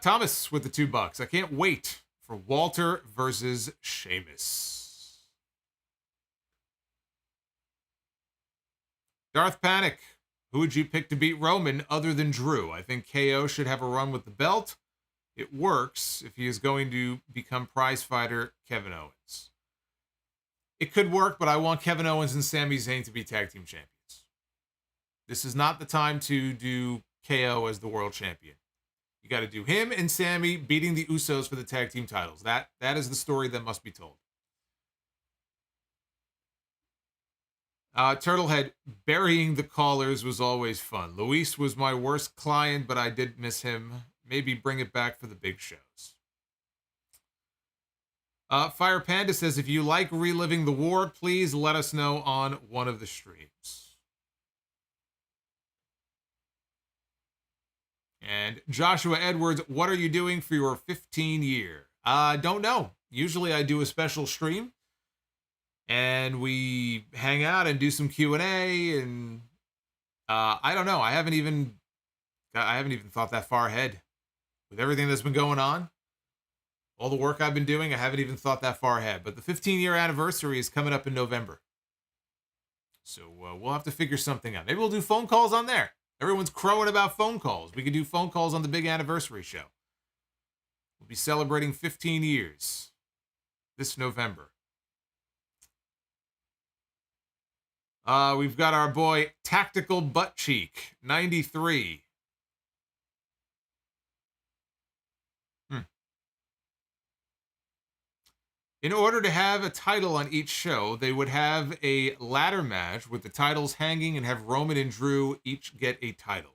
Thomas with the $2. I can't wait for Walter versus Sheamus. Darth Panic. Who would you pick to beat Roman other than Drew? I think KO should have a run with the belt. It works if he is going to become prize fighter Kevin Owens. It could work, but I want Kevin Owens and Sami Zayn to be tag team champions. This is not the time to do KO as the world champion. You got to do him and Sami beating the Usos for the tag team titles. That is the story that must be told. Turtlehead, burying the callers was always fun. Luis was my worst client, but I did miss him. Maybe bring it back for the big shows. Fire Panda says, if you like reliving the war, please let us know on one of the streams. And Joshua Edwards, what are you doing for your 15 year? Don't know. Usually I do a special stream. and we hang out and do some Q&A, and I don't know. I haven't even thought that far ahead with everything that's been going on. All the work I've been doing, I haven't even thought that far ahead. But the 15-year anniversary is coming up in November. So we'll have to figure something out. Maybe we'll do phone calls on there. Everyone's crowing about phone calls. We could do phone calls on the big anniversary show. We'll be celebrating 15 years this November. We've got our boy Tactical Butt Cheek 93. In order to have a title on each show, they would have a ladder match with the titles hanging and have Roman and Drew each get a title.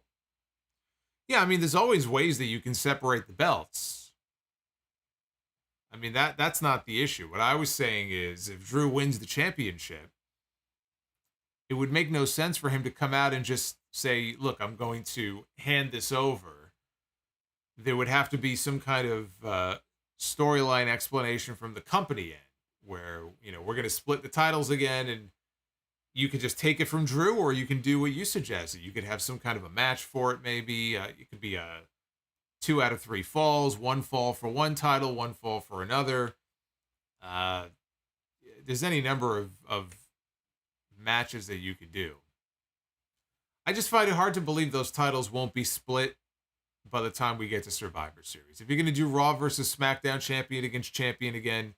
Yeah, I mean, there's always ways that you can separate the belts. I mean, that's not the issue. What I was saying is, if Drew wins the championship, it would make no sense for him to come out and just say, look, I'm going to hand this over. There would have to be some kind of storyline explanation from the company end where, we're going to split the titles again, and you could just take it from Drew, or you can do what you suggested. You could have some kind of a match for it, maybe. It could be a 2 out of 3 falls, 1 fall for one title, 1 fall for another. There's any number of matches that you could do. I just find it hard to believe those titles won't be split by the time we get to Survivor Series. If you're going to do Raw versus SmackDown champion against champion again,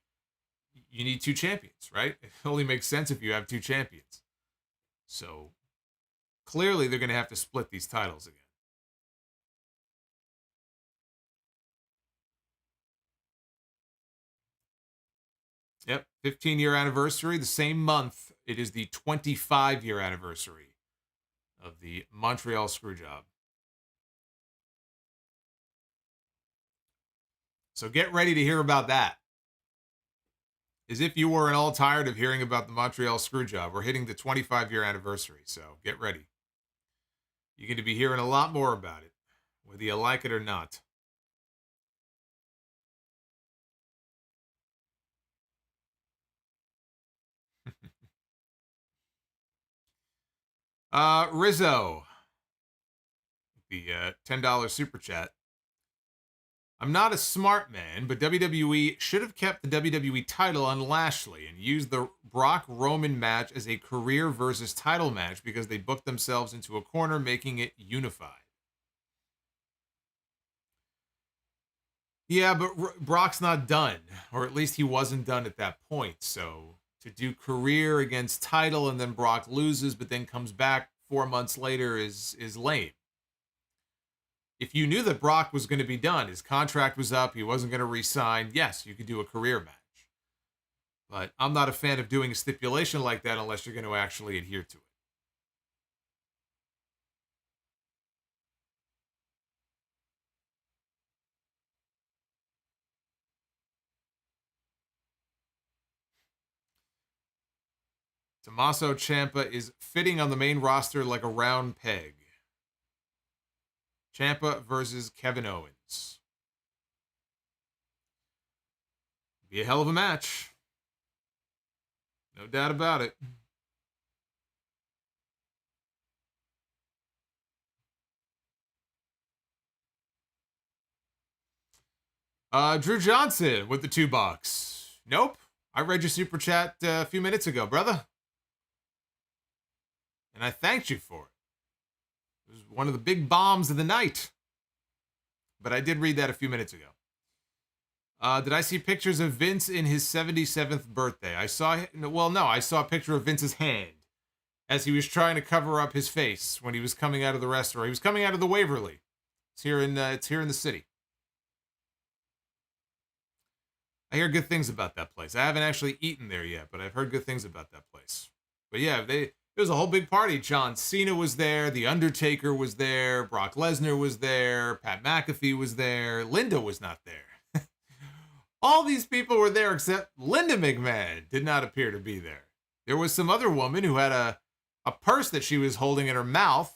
you need 2 champions, right? It only makes sense if you have 2 champions. So clearly they're going to have to split these titles again. Yep, 15-year anniversary. The same month, it is the 25-year anniversary of the Montreal Screwjob. So get ready to hear about that. As if you weren't all tired of hearing about the Montreal Screwjob. We're hitting the 25-year anniversary, so get ready. You're going to be hearing a lot more about it, whether you like it or not. Rizzo, the $10 super chat. I'm not a smart man, but WWE should have kept the WWE title on Lashley and used the Brock-Roman match as a career versus title match because they booked themselves into a corner, making it unified. Yeah, but Brock's not done, or at least he wasn't done at that point. So to do career against title and then Brock loses, but then comes back 4 months later is lame. If you knew that Brock was going to be done, his contract was up, he wasn't going to re-sign, yes, you could do a career match. But I'm not a fan of doing a stipulation like that unless you're going to actually adhere to it. Tommaso Ciampa is fitting on the main roster like a round peg. Ciampa versus Kevin Owens. Be a hell of a match. No doubt about it. Drew Johnson with the $2. Nope. I read your super chat a few minutes ago, brother. And I thanked you for it. It was one of the big bombs of the night. But I did read that a few minutes ago. Did I see pictures of Vince in his 77th birthday? I saw a picture of Vince's hand as he was trying to cover up his face when he was coming out of the restaurant. He was coming out of the Waverly. It's here in the city. I hear good things about that place. I haven't actually eaten there yet, but I've heard good things about that place. But yeah, it was a whole big party. John Cena was there. The Undertaker was there. Brock Lesnar was there. Pat McAfee was there. Linda was not there. All these people were there except Linda McMahon did not appear to be there. There was some other woman who had a purse that she was holding in her mouth.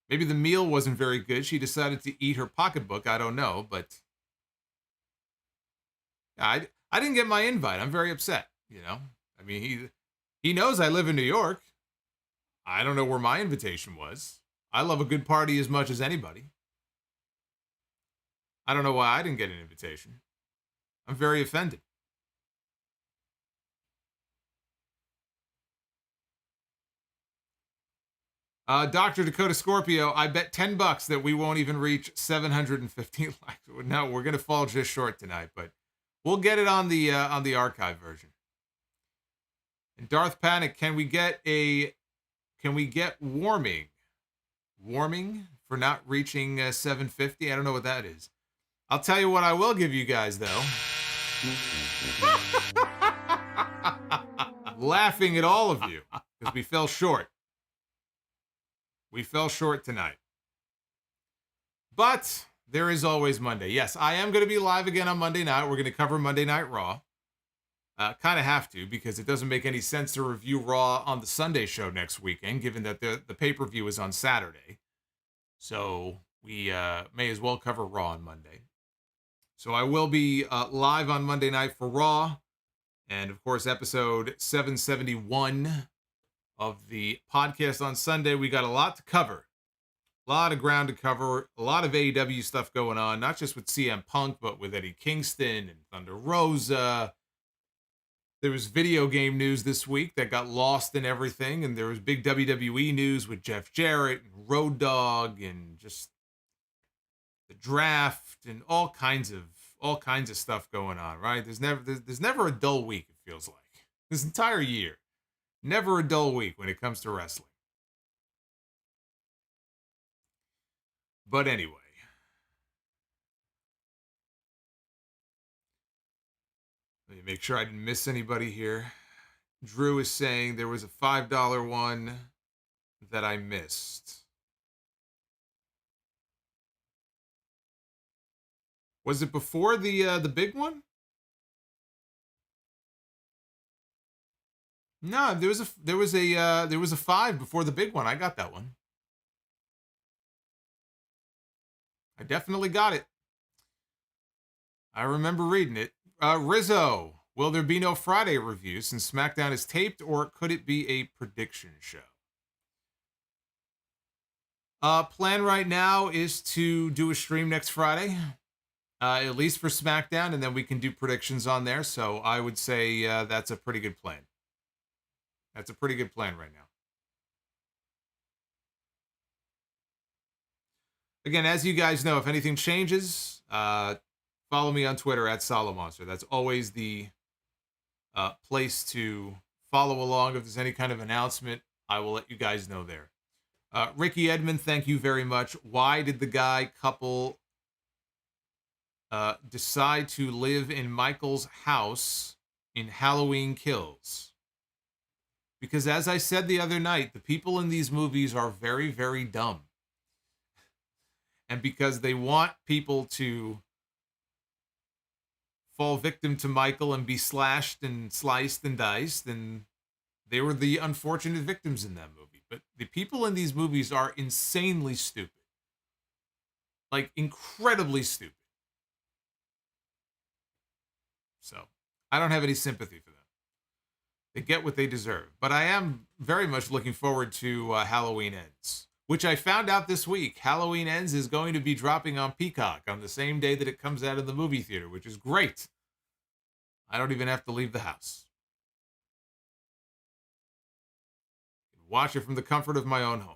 Maybe the meal wasn't very good. She decided to eat her pocketbook. I don't know, but I I didn't get my invite. I'm very upset, you know? I mean, he knows I live in New York. I don't know where my invitation was. I love a good party as much as anybody. I don't know why I didn't get an invitation. I'm very offended. Dr. Dakota Scorpio, I bet $10 that we won't even reach 715 likes. No, we're gonna fall just short tonight, but we'll get it on the archive version. And Darth Panic, can we get warming for not reaching 750? I don't know what that is. I'll tell you what I will give you guys though. Laughing at all of you because we fell short. We fell short tonight. But there is always Monday. Yes, I am going to be live again on Monday night. We're going to cover Monday Night Raw. Kind of have to, because it doesn't make any sense to review Raw on the Sunday show next weekend, given that the pay-per-view is on Saturday. So we may as well cover Raw on Monday. So I will be live on Monday night for Raw. And, of course, episode 771 of the podcast on Sunday. We got a lot to cover. A lot of ground to cover. A lot of AEW stuff going on, not just with CM Punk, but with Eddie Kingston and Thunder Rosa. There was video game news this week that got lost in everything, and there was big WWE news with Jeff Jarrett and Road Dogg and just the draft and all kinds of stuff going on, right? There's never a dull week, it feels like. This entire year. Never a dull week when it comes to wrestling. But anyway. Let me make sure I didn't miss anybody here. Drew is saying there was a $5 one that I missed. Was it before the big one? No, there was a 5 before the big one. I got that one. I definitely got it. I remember reading it. Rizzo, will there be no Friday review since SmackDown is taped, or could it be a prediction show? Plan right now is to do a stream next Friday, at least for SmackDown, and then we can do predictions on there. So I would say that's a pretty good plan. That's a pretty good plan right now. Again, as you guys know, if anything changes, follow me on Twitter at Solomonster. That's always the place to follow along. If there's any kind of announcement, I will let you guys know there. Ricky Edmond, thank you very much. Why did the guy couple decide to live in Michael's house in Halloween Kills? Because as I said the other night, the people in these movies are very, very dumb. And because they want people to fall victim to Michael and be slashed and sliced and diced, and they were the unfortunate victims in that movie. But the people in these movies are insanely stupid. Like, incredibly stupid. So, I don't have any sympathy for them. They get what they deserve. But I am very much looking forward to Halloween Ends, which I found out this week. Halloween Ends is going to be dropping on Peacock on the same day that it comes out in the movie theater, which is great. I don't even have to leave the house. Watch it from the comfort of my own home.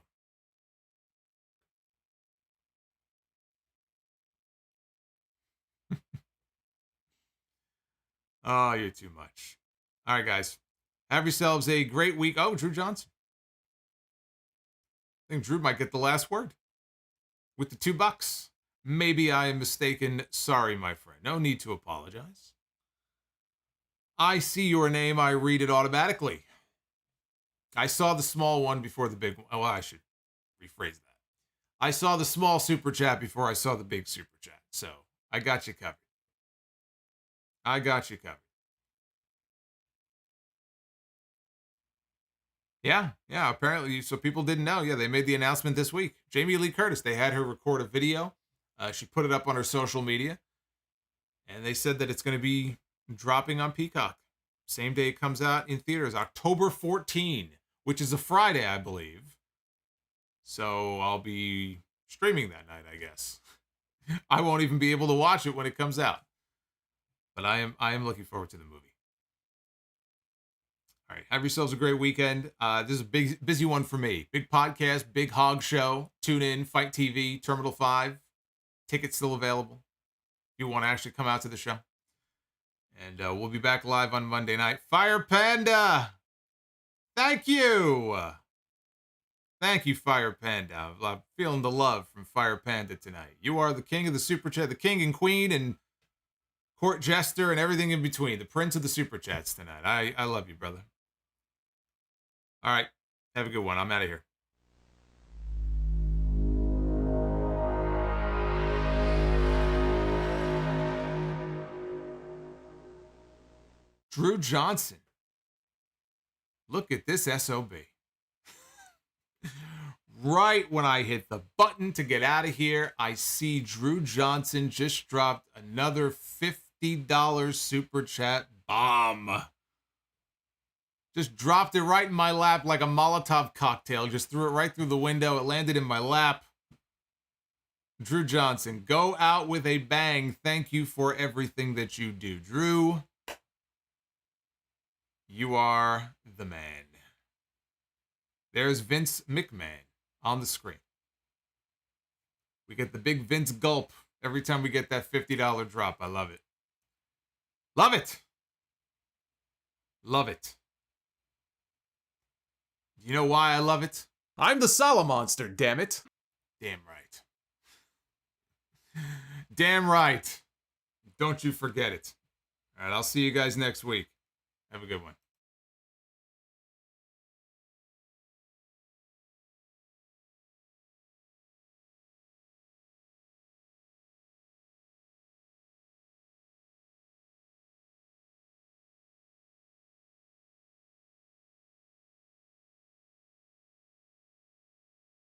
Oh, you're too much. All right, guys. Have yourselves a great week. Oh, Drew Johnson. I think Drew might get the last word with the $2. Maybe I am mistaken. Sorry, my friend. No need to apologize. I see your name. I read it automatically. I saw the small one before the big one. Oh, I should rephrase that. I saw the small super chat before I saw the big super chat. So I got you covered. I got you covered. Yeah, apparently. So people didn't know. Yeah, they made the announcement this week. Jamie Lee Curtis, they had her record a video. She put it up on her social media. And they said that it's going to be dropping on Peacock. Same day it comes out in theaters, October 14, which is a Friday, I believe. So I'll be streaming that night, I guess. I won't even be able to watch it when it comes out. But I am looking forward to the movie. All right, have yourselves a great weekend. This is a busy one for me. Big podcast, big hog show. Tune in, Fight TV, Terminal 5. Tickets still available if you want to actually come out to the show. And we'll be back live on Monday night. Fire Panda! Thank you! Thank you, Fire Panda. I'm feeling the love from Fire Panda tonight. You are the king of the Super Chat, the king and queen and court jester and everything in between. The prince of the Super Chats tonight. I love you, brother. All right. Have a good one. I'm out of here. Drew Johnson. Look at this SOB. Right when I hit the button to get out of here, I see Drew Johnson just dropped another $50 Super Chat bomb. Just dropped it right in my lap like a Molotov cocktail. Just threw it right through the window. It landed in my lap. Drew Johnson, go out with a bang. Thank you for everything that you do. Drew, you are the man. There's Vince McMahon on the screen. We get the big Vince gulp every time we get that $50 drop. I love it. Love it. Love it. You know why I love it? I'm the Solomonster, damn it. Damn right. Damn right. Don't you forget it. All right, I'll see you guys next week. Have a good one.